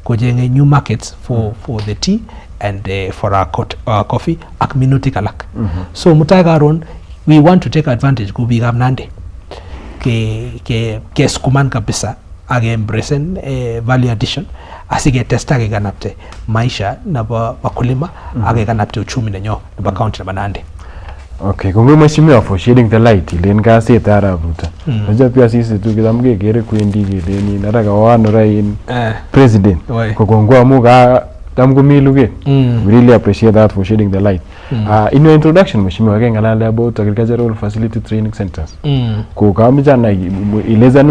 Speaker 1: kujenge new markets for the tea and for our coffee ak minuti kalak. So mutagaron we want to take advantage kubigam nande ke skuman kabisa age embracen value addition asige testa age kanapte maisha nebo wakulima age kanapte uchumi nenyo nebo county nebo Nandi.
Speaker 3: Okay, kongoi mheshimiwa for shedding the light ilen kasit arap Ruto. Acha pia sisi tukidam kekere kwendi keleni nataka wano rain president kokongwa amu ka tam komiluge. We really appreciate that for shedding the light. In your introduction mheshimiwa kengalale about agricultural facility training centers. Ko kamija na ileza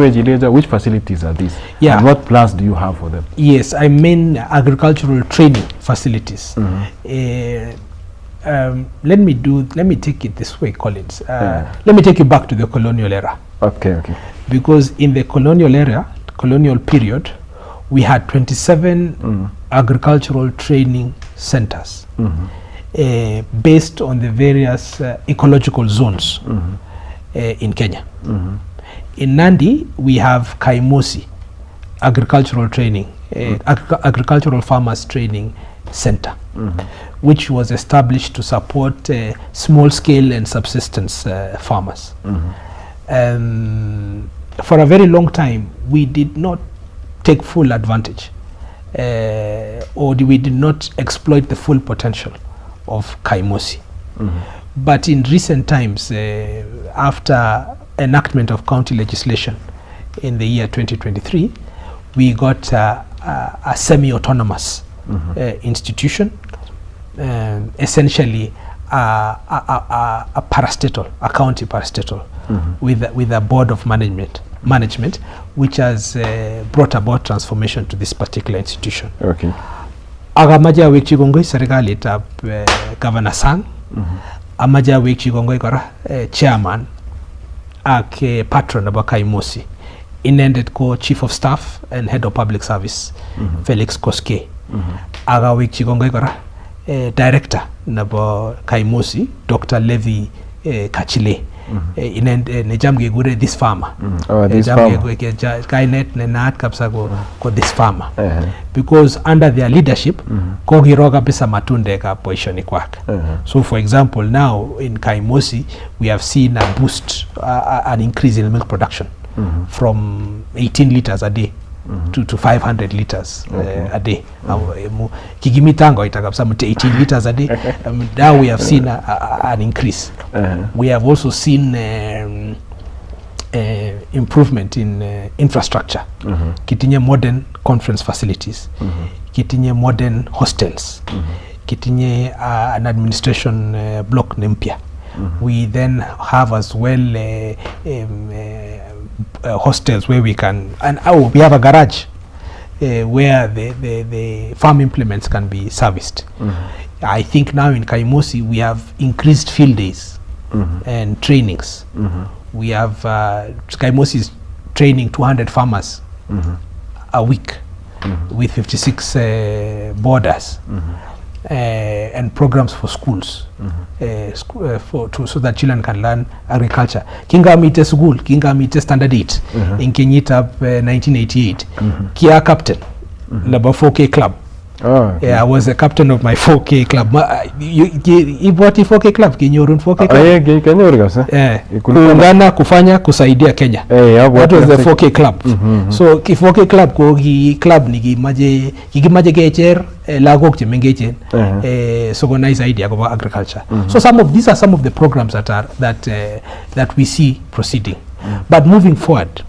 Speaker 3: which facilities are these and what plans do you have for them?
Speaker 1: Yes, I mean agricultural training facilities. Let me take it this way, Collins. Let me take you back to the colonial era.
Speaker 3: Okay.
Speaker 1: Because in the colonial period, we had 27 agricultural training centers based on the various ecological zones in Kenya. In Nandi, we have Kaimosi agricultural training, agricultural farmers training center, which was established to support small-scale and subsistence farmers. For a very long time, we did not take full advantage or we did not exploit the full potential of Kaimosi. But in recent times, after enactment of county legislation in the year 2023, we got a semi-autonomous institution, essentially a parastatal, a county parastatal, with a board of management, which has brought about transformation to this particular institution.
Speaker 3: Okay.
Speaker 1: Agamaja wekchi gongoi serikali tab Governor Sang, amaja wekchi gongoi kora chairman ak patron of Kaimosi, inended ko chief of staff and head of public service Felix Kosgey. Aga wekchi gongoi kora director nabo Kaimosi Dr. Levi Kachile. Nejamge gure this farmer.
Speaker 3: This farmer.
Speaker 1: Kainet nenat kapsa ko this farmer. Because under their leadership, kogiroga pesa matunde ka poishoni kwake. So for example, now in Kaimosi, we have seen a boost, an increase in milk production from 18 liters a day to 500 liters a day. Kigimitango itakapsa 18 liters a day. Now we have seen an increase. We have also seen improvement in infrastructure. Kitinye modern conference facilities. Kitinye modern hostels. Kitinye an administration block Nempia. We then have as well hostels where we can, and we have a garage where the farm implements can be serviced. I think now in Kaimosi we have increased field days and trainings. We have Kaimosi is training 200 farmers a week with 56 borders. And programs for schools so that children can learn agriculture. Kinga mite school, kinga mite standard 8 in Kenyita 1988. Kia captain, Laba 4K club. I was a captain of my 4K club. You bought a 4K club, Kenyorun 4K club. Kuungana kufanya kusaidia Kenya. That was the 4K club. So ki 4K club ko ki club ni kimaje kecher lagok che mengechen so go nice idea about agriculture. So these are some of the programs that we see proceeding. But moving forward,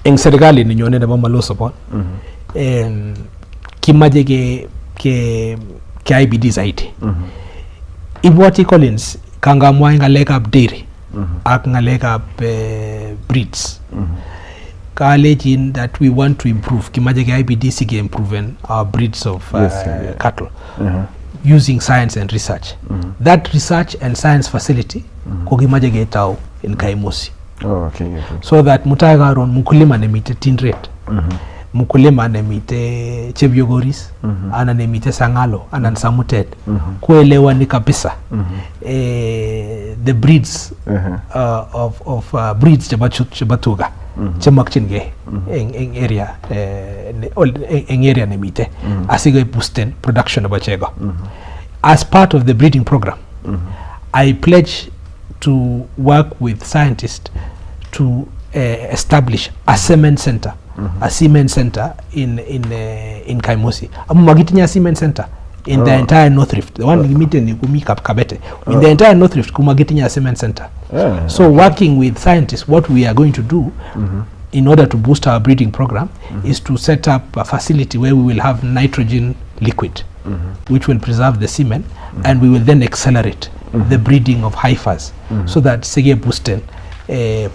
Speaker 1: in serikali ni nyone na Maloo Sabon, kimaje ke IBD zaidi. Ibwati Collins kanga mwa ngaleka dairy ak ngaleka breeds. College that we want to improve kimaje ke IBD sige improving our breeds of cattle using science and research. That research and science facility kogimaje ke tao in Kaimosi. So that mutagaron mukulima nemite tin rate. Mukulima nemite Chebiogoris, ana nemite Sangalo, ana Samuted. Kuelewa ni kabisa the breeds of breeds Chebatuga, Chemakchinge in area nemite asigo boosten production of Chego. As part of the breeding program, I pledge to work with scientists to establish a semen center a cement center in Kaimosi. Magitinya cement center in the entire North Rift. The one limited in Kabete. In the entire North Rift, Kumagitinya cement center. So working with scientists, what we are going to do in order to boost our breeding program is to set up a facility where we will have nitrogen liquid, which will preserve the semen, and we will then accelerate the breeding of heifers so that sige boosten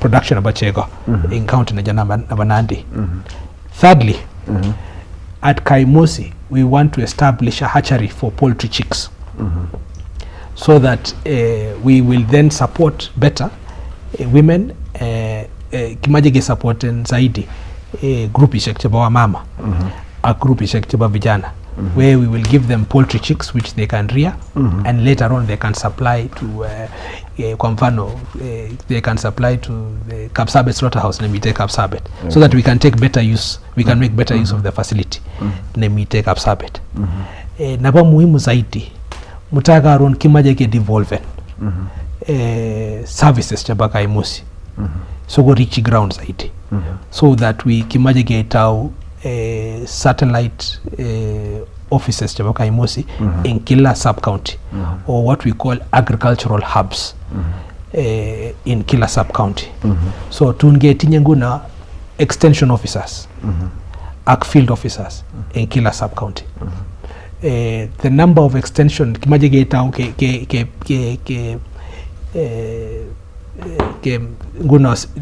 Speaker 1: production of Bachego in County Nabanandi. Thirdly, at Kaimosi, we want to establish a hatchery for poultry chicks so that we will then support better women kimajige support zaidi group ishek chaba wa mama a group ishek chaba vijana where we will give them poultry chicks which they can rear and later on they can supply to kwa mfano they can supply to the Kapsabet slaughterhouse na Mite Kapsabet so that we can take better use, we can make better use of the facility na Mite Kapsabet. Na ba muhimu zaidi mutaka aron kimajige devolve services chaba Kaimosi so go reach ground zaidi so that we kimajige tau satellite offices chaba Kaimosi in kila sub-county or what we call agricultural hubs in kila sub-county. So tungetinye nguna extension officers ag field officers in kila sub-county. The number of extension kimajige tau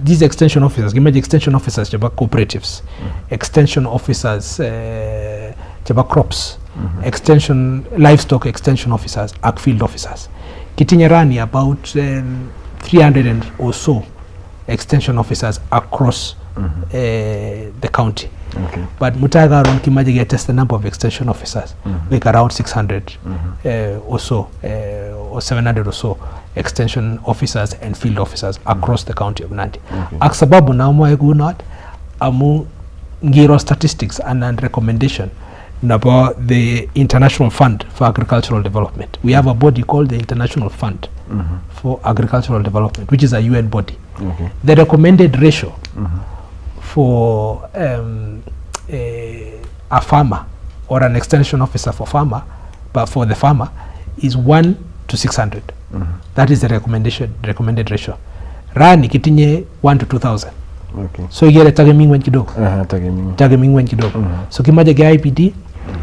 Speaker 1: these extension officers, extension officers chaba cooperatives, extension officers chaba crops, extension livestock extension officers, ag field officers. Kitinyarani about 300 and or so extension officers across the county. But Mutaga around Kimajige test the number of extension officers, like around 600 or so, or 700 or so extension officers and field officers across the county of Nandi. Aksababu na not amu ngiro statistics and recommendation about the International Fund for Agricultural Development. We have a body called the International Fund for Agricultural Development, which is a UN body. The recommended ratio for a farmer or an extension officer for farmer, but for the farmer is 1 to 600. That is the recommended ratio. Rani kitinye 1 to 2,000. So you get a tageming kidogo. Tageming kidogo. So kimaje ge IPD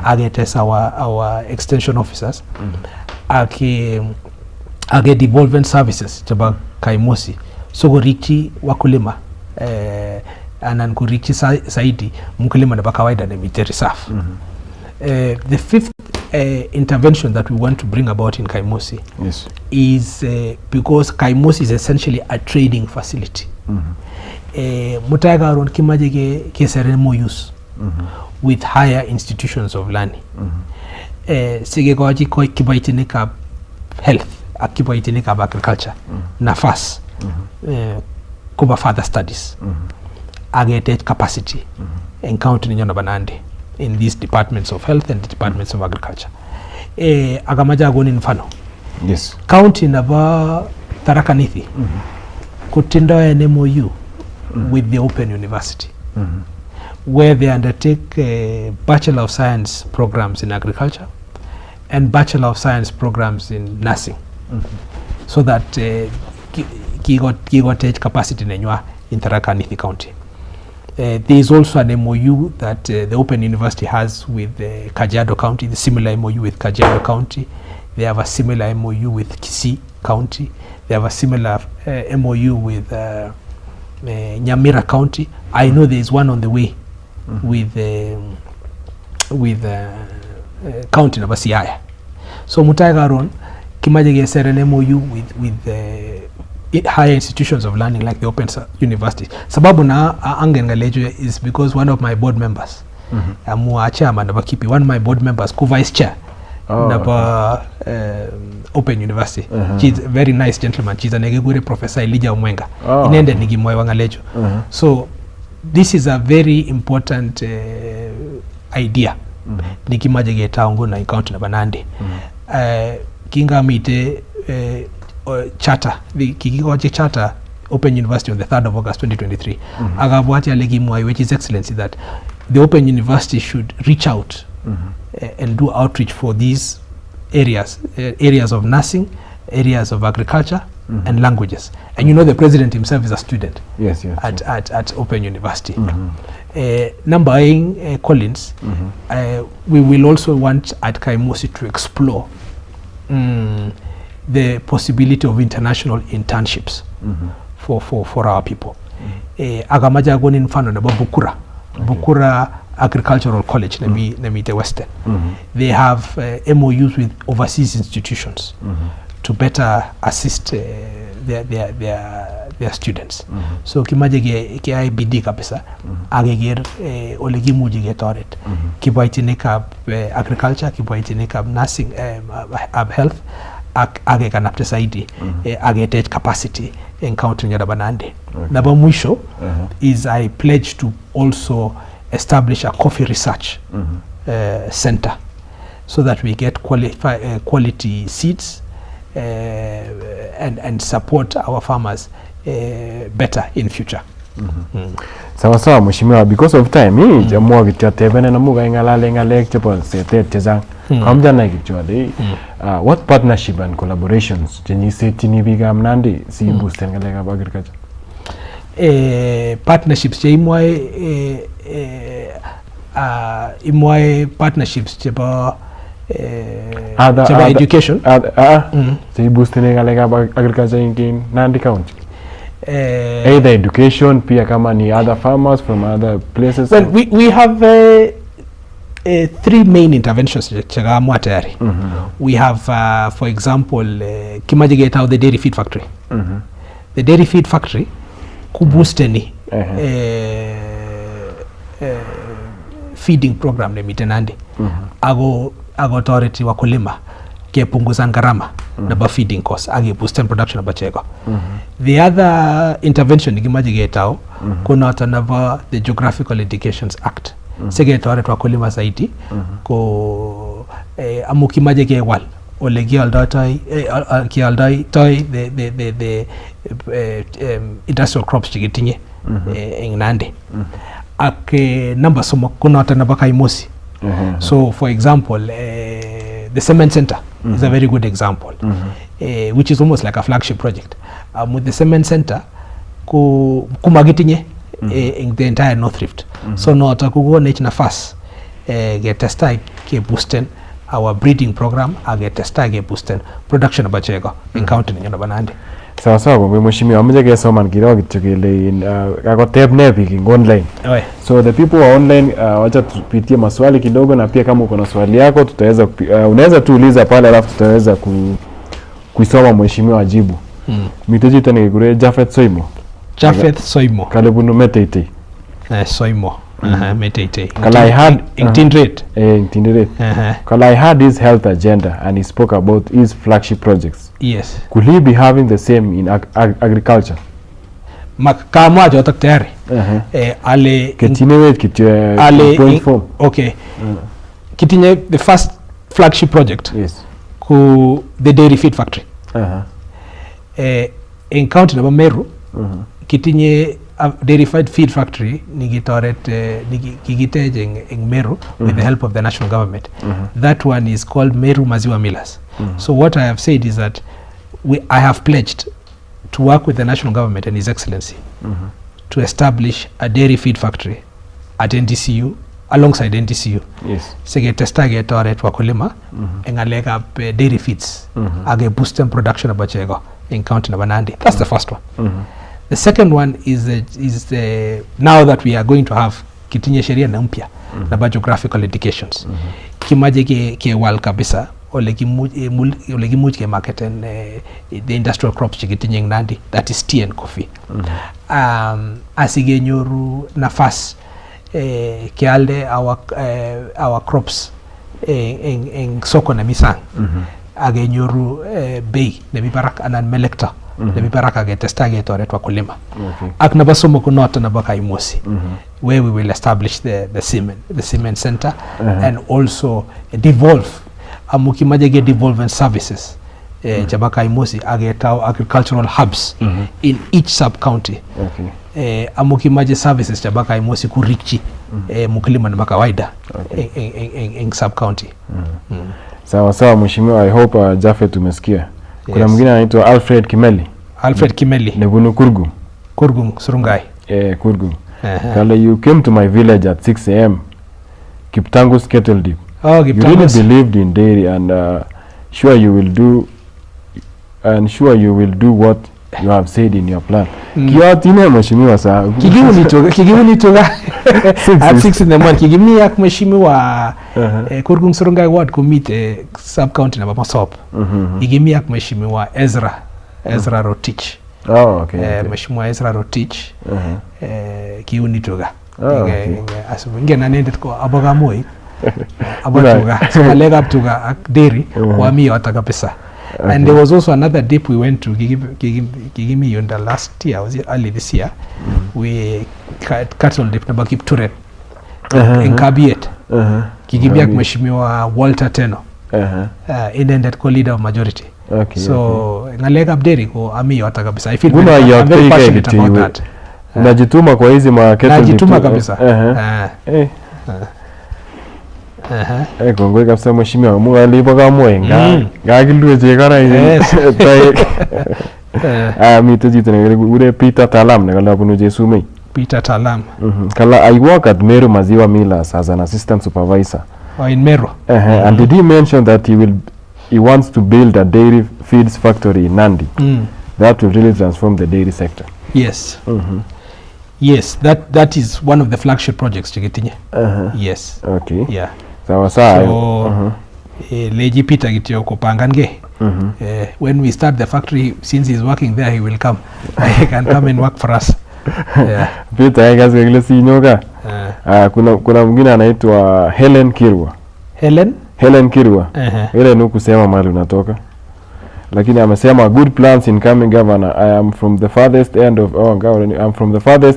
Speaker 1: agetes our extension officers age devolvement services chaba Kaimosi so go richi wakulima anan ku richi saidi mkulima na bakawaida na Mite Reserve. The fifth intervention that we want to bring about in Kaimosi is because Kaimosi is essentially a trading facility. Mutaga around kimajige keseremo use with higher institutions of learning. Sige kwaji kwa kibaitinika health, akibaitinika agriculture, nafas, kuba further studies, aggregate capacity, encountering Yonabanandi in these departments of health and the departments of agriculture. Agamaja agoni mfano. County naba Tharaka Nithi kutindo an MOU with the Open University where they undertake Bachelor of Science programs in agriculture and Bachelor of Science programs in nursing so that kigot capacity in Tharaka Nithi County. There is also an MOU that the Open University has with Kajiado County, the similar MOU with Kajiado County. They have a similar MOU with Kisii County. They have a similar MOU with Nyamira County. I know there is one on the way with County number Siaya. So Mutaigaron Kimajige said an MOU with higher institutions of learning like the Open University. Sababu na angengalejo is because one of my board members, chairman of Kipi, one of my board members, co-vice chair, Open University. She's a very nice gentleman. She's an Egegure professor, Elijah Mwenga. Inende nigimwe wangalejo. So this is a very important idea. Nikimajege taungu na encounter na banandi. Kinga mite charter, the Kikikoche charter Open University on the 3rd of August 2023. Agabwati alegimwai, which is Excellency, that the Open University should reach out and do outreach for these areas, areas of nursing, areas of agriculture, and languages. And you know the president himself is a student at Open University. Number 8, Collins, we will also want at Kaimosi to explore the possibility of international internships for our people. Agamaja goni mfano na Bukura Agricultural College, the Western. They have MOUs with overseas institutions to better assist their students. So kimaje ke IBD kabisa ageger olegimuji getoret kibaitinika agriculture, kibaitinika nursing, health, age kanapte saidi age capacity in county Nyadabanande. Naba mwisho is I pledge to also establish a coffee research center so that we get quality seeds and support our farmers better in future.
Speaker 3: Sawa sawa mheshimiwa, because of time jamwa kitatebene na muga ngalale ngalek chepon setet chezang kamja na kichwade what partnership and collaborations jenyi setini biga mnandi si boost ngalek ab agriculture
Speaker 1: partnerships che imwae partnerships cheba education si boost ngalek ab agriculture in Nandi County. Either education, pia kama ni other farmers from other places. Well, we have 3 main interventions chagamu tayari. We have for example kimajigeta the dairy feed factory. The dairy feed factory kubusteni feeding program ne mitenandi ago authority wakulima ke punguza gharama na feeding costs age boost production na bachego. The other intervention gimajigetao kuna watanava the Geographical Indications Act segetore twakulima zaidi ko amukimaje ke wal olegi aldai toy the industrial crops chigitinye in Nandi ak number somo kuna watanava Kaimosi. So for example the cement center is a very good example, which is almost like a flagship project. With the cement center kumagitinye in the entire North Rift. So no atakugo nech nafas get testai ke boosten our breeding program, get testai ke boosten production bachego in county Nyadabanande.
Speaker 3: Sawa sawa mheshimiwa, amje ke soman kidogo tukile in akotep nepik online. So the people who are online wacha tupitie maswali kidogo, na pia kama uko na swali yako tutaweza unaweza tuuliza pale, alafu tutaweza kuisoma mheshimiwa ajibu. Miteji tani gure Jafet Soimo kalebunu metete
Speaker 1: Soimo metete
Speaker 3: kala I had
Speaker 1: intindret
Speaker 3: kala I had his health agenda and he spoke about his flagship projects.
Speaker 1: Yes,
Speaker 3: could he be having the same in agriculture?
Speaker 1: Kama jotak tayari ale
Speaker 3: Ketinewet kitwe point form.
Speaker 1: Okay. Kitinye the first flagship project.
Speaker 3: Yes.
Speaker 1: Ku the dairy feed factory. In county na Meru kitinye dairy feed factory nigitoret nigiteje in Meru with the help of the national government. That one is called Meru Maziwa Millers. So what I have said is that I have pledged to work with the national government and His Excellency to establish a dairy feed factory at NDCU, alongside NDCU.
Speaker 3: Yes.
Speaker 1: Segetesta getoret wakulima engalega dairy feeds age boost production of bachego in county Nabanandi. That's the first one. The second one is the now that we are going to have kitinye sheria na mpya na geographical indications. Kimaje ke wal kabisa olegimuj ke market and the industrial crops chikitinye Nandi, that is tea and coffee. Asige nyoru nafas kialde our crops in soko na misang age nyoru bei na bibarak anan melekta na bibarak age testage toret wakulima ak na basomo kunota na baka Imosi where we will establish the cement center and also devolve amukimaje ge devolvement services chebo Kaimosi agetau agricultural hubs in each sub county. Amu kimache services chebo Kaimosi kurikchi mkulima na kawaida in sub county.
Speaker 3: Sawa sawa mheshimiwa, I hope Jafet umesikia. Kuna mwingine anaitwa Alfred Kimeli. Nebunu Kurgung Surungai. Kurgung. Kala, you came to my village at 6 a.m. Kiptangus Kettle Deep.
Speaker 1: Oh,
Speaker 3: you really believed in dairy and sure you will do what you have said in your plan. Kiatine mheshimiwa saa.
Speaker 1: Kigiuni toga at 6 in the morning. Kigimi yak mheshimiwa Kurgung Surungai ward commit sub county na Masop. Kigimi yak mheshimiwa Ezra Rotich.
Speaker 3: Oh, okay.
Speaker 1: Mheshimiwa Ezra Rotich. Kiuni toga. Asubinge na nende ko abogamoi. Abotuga. So leg up toga dairy wami wataka pesa. And there was also another dip we went to Gigimi in the last year, was it early this year? We cattle dip na Bakip Turet in Kabiet. Gigimiak mheshimiwa Walter Teno. Inended co-leader of majority. So ngaleg up dairy ko ami yota kabisa. I feel very passionate about that.
Speaker 3: Unajituma kwa hizi market.
Speaker 1: Najituma kabisa.
Speaker 3: Kongoi kabisa mheshimiwa, mwalipo kama ngagilwe chekara hizi. Mito jito ure Peter Talam nekala bunu Jesumei.
Speaker 1: Peter Talam.
Speaker 3: Kala, I work at Meru Maziwa Millers as an assistant supervisor.
Speaker 1: Oh, in Meru.
Speaker 3: And did he mention that he wants to build a dairy feeds factory in Nandi? That will really transform the dairy sector.
Speaker 1: Yes. Yes, that is one of the flagship projects Chigetinye. Yes.
Speaker 3: Okay.
Speaker 1: Yeah.
Speaker 3: So
Speaker 1: Leji Peter gitio kupangange. When we start the factory, since he's working there, he will come. He can come and work for us. Yeah.
Speaker 3: Peter aigazi ngile sinyoga. Kuna mwingine anaitwa Helen Kirwa. Helen Kirwa. Ile nuku kusema mahali unatoka. Lakini amesema good plans incoming governor. I am from the farthest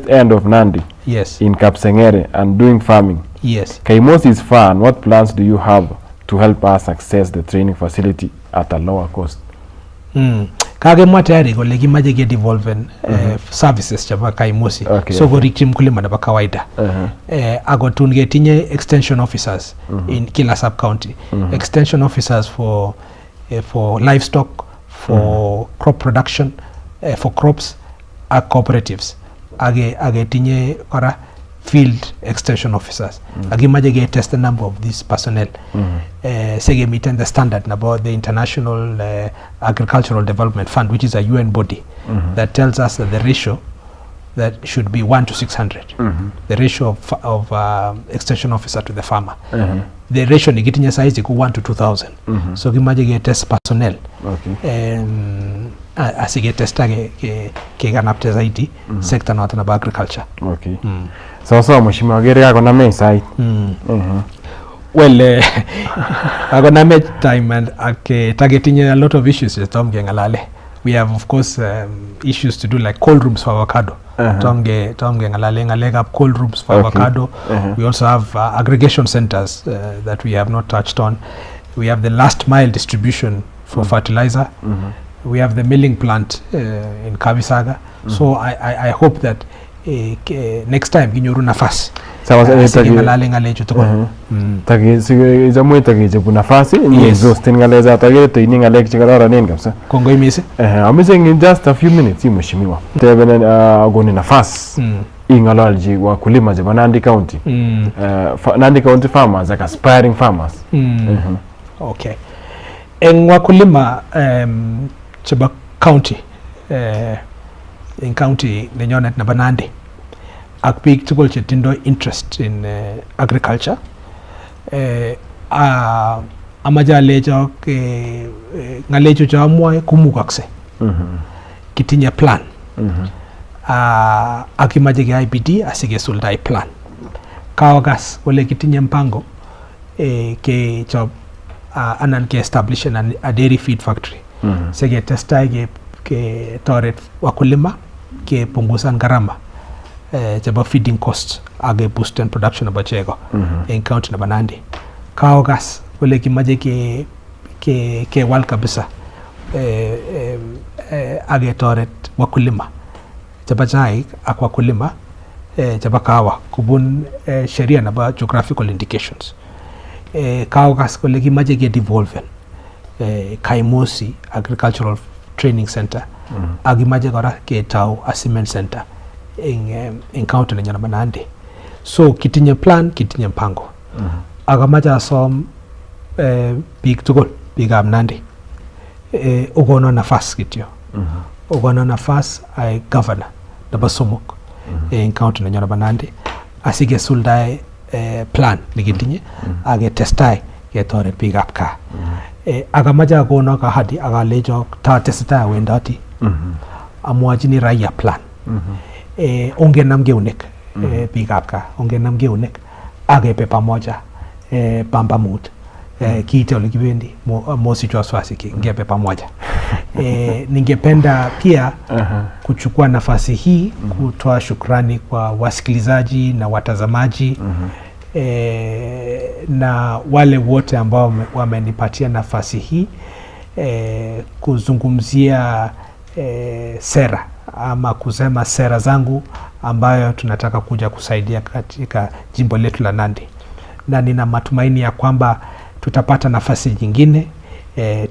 Speaker 3: end of Nandi.
Speaker 1: Yes. In
Speaker 3: Kapsengere and doing farming.
Speaker 1: Yes.
Speaker 3: Kaimosi is far, and what plans do you have to help us access the training facility at a lower cost?
Speaker 1: Kage mwatayari kole kimaje get involved services chaba Kaimosi. So go rikchi mkulima na kawaida. Ago tunge tinye extension officers in kila sub county. Extension officers for livestock, for crop production, for crops, cooperatives. Age tinye kora field extension officers. Age maje get test the number of these personnel. Sege meeting the standard about the International Agricultural Development Fund, which is a UN body that tells us that the ratio that should be 1 to 600. The ratio of extension officer to the farmer. The ratio ni gitinye size ku 1 to 2000. So kimaje get test personnel. Asige testa ke ganapte zaidi sector na tana agriculture.
Speaker 3: So mheshimiwa gere yako na mei sai.
Speaker 1: Well, agona me time and targeting a lot of issues tomge ngalale. We have of course issues to do like cold rooms for avocado. Tomge ngalale ngalega up cold rooms for avocado. We also have aggregation centers that we have not touched on. We have the last mile distribution for fertilizer. We have the milling plant in Kabisaga. So I hope that next time kinyoru nafasi. Ngalale ngale chuto.
Speaker 3: Tagi jamwe tagi jebu nafasi ni exhausting ngale za tagi to ini ngale chikara nini kabisa.
Speaker 1: Kongo imisi.
Speaker 3: I'm saying in just a few minutes mheshimiwa. Tebene agoni nafasi. Ingalalji wa kulima je Nandi County. Nandi County farmers like aspiring farmers.
Speaker 1: Okay. En wakulima chaba county in county nenyonet na Banandi akpik tukul chetindo interest in agriculture amaja lejo ngalejo jamwa kumukakse kitinya plan akimaje ke IPD asige sultai plan kawagas wale kitinya mpango ke job anan ke establish a dairy feed factory sege testai ke toret wakulima ke pungusan gharama jaba feeding costs age boost and production of chego in county na Banandi kaogas wale kimaje ke wal kabisa agetoret wakulima chebo chaik ak wakulima chebo kahawa kubun sheria nebo geographical indications. Kaokas kole kimache ke devolven Kaimosi Agricultural Training Center ak kimache kora ketau a cement center in county nenyo nebo Nandi. So kitinye plan, kitinye mpango. Akamache asom biik tugul, biikab Nandi okono nafas kityo. Okono nafas ay governor nebo somok in county nenyo nebo Nandi asikesuldae plan nekitinye aketestai ketoret biikab kaa. Akamache akono ahadi akalecho tatesetai awendoti amwachini raia plan. Ongenam keunek biikab kaa, ongenam keunek akepe pamoja Pambamut kiite ole kibendi mosichwa wasiwasi ngepe pamoja. Ningependa pia kuchukua nafasi hii kutoa shukrani kwa wasikilizaji na watazamaji na wale wote ambao wamenipatia nafasi hii kuzungumzia sera ama kusema sera zangu ambayo tunataka kuja kusaidia katika jimbo letu la Nandi, na nina matumaini ya kwamba tutapata nafasi nyingine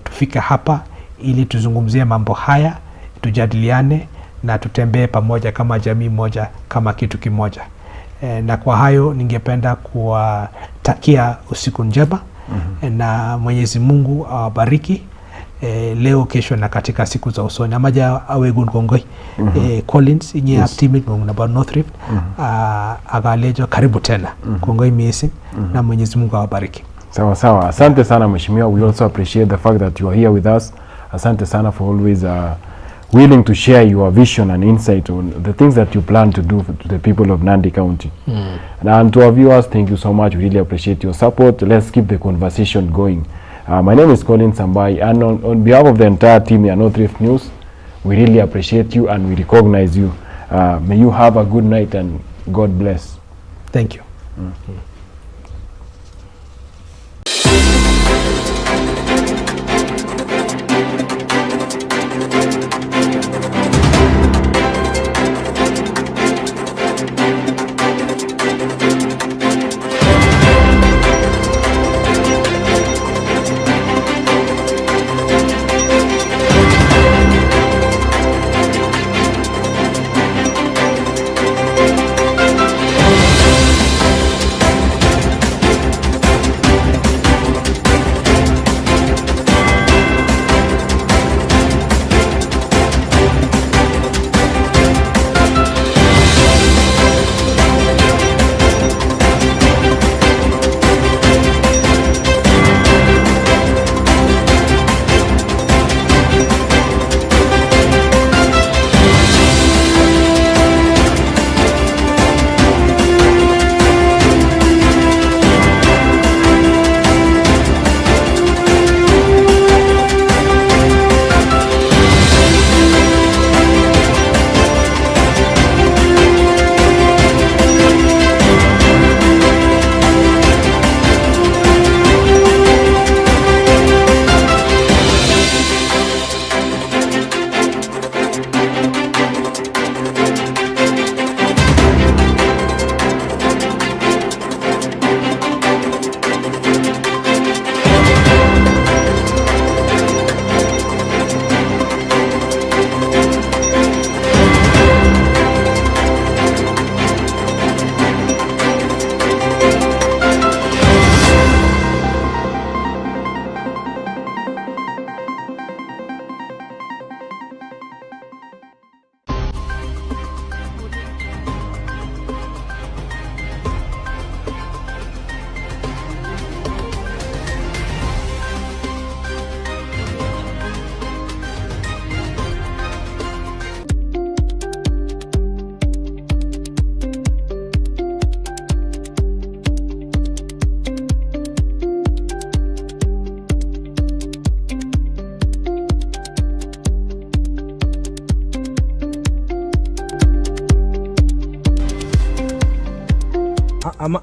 Speaker 1: tufike hapa ili tuzungumzie mambo haya, tujadiliane na tutembee pamoja kama jamii moja, kama kitu kimoja. Na kwa hayo ningependa kuwatakia usiku njema na Mwenyezi Mungu awabariki leo, kesho na katika siku za usoni. Amaja awegun kongoi Collins inye actimate mungu na North Rift agalejo karibu tena kongoi miesi na Mwenyezi Mungu awabariki.
Speaker 3: Sawa sawa, asante sana mheshimiwa. We also appreciate the fact that you are here with us. Asante sana for always willing to share your vision and insight on the things that you plan to do to the people of Nandi County. And to our viewers, thank you so much. We really appreciate your support. Let's keep the conversation going. My name is Colin Sambai, and on behalf of the entire team here at North Rift News, we really appreciate you and we recognize you. May you have a good night and God bless.
Speaker 1: Thank you.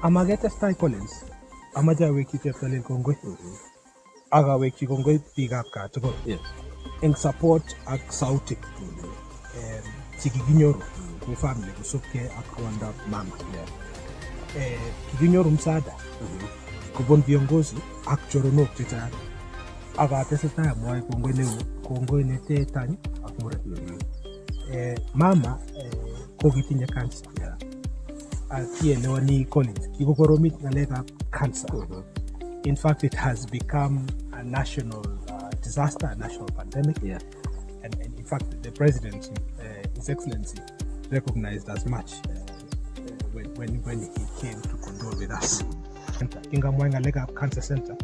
Speaker 1: Amagete style Collins. Amaja weki cheptolel kongoi. Aga weki kongoi biikab kaa tugul.
Speaker 2: Yes.
Speaker 1: eng support ak sautik chikikinyoru ku family kusubke ak kwondab mama. Kikinyoru msaada kobun viongozi ak choronok chechang ak atesetai amwae kongoi nete tany ak muren. Mama ko kitinye cancer. Kielewani Collins kikokoromit ngalekab cancer. In fact, it has become a national disaster, a national pandemic. And in fact, the president, His Excellency, recognized as much when he came to condole with us. Cancer Center,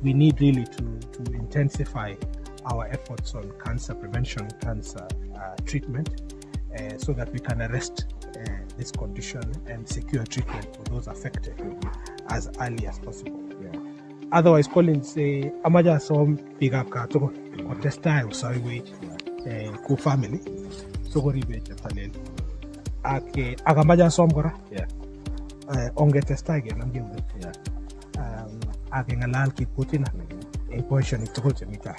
Speaker 1: we need really to intensify our efforts on cancer prevention, cancer treatment, so that we can arrest this condition and secure treatment for those affected as early as possible. Otherwise, Collins say, "Amaja som pick up kato contestai usai wage ku family so go ribe chatalel ake agamaja som kora onge testai ge namge ake ngalal ki putina e position itoko chemita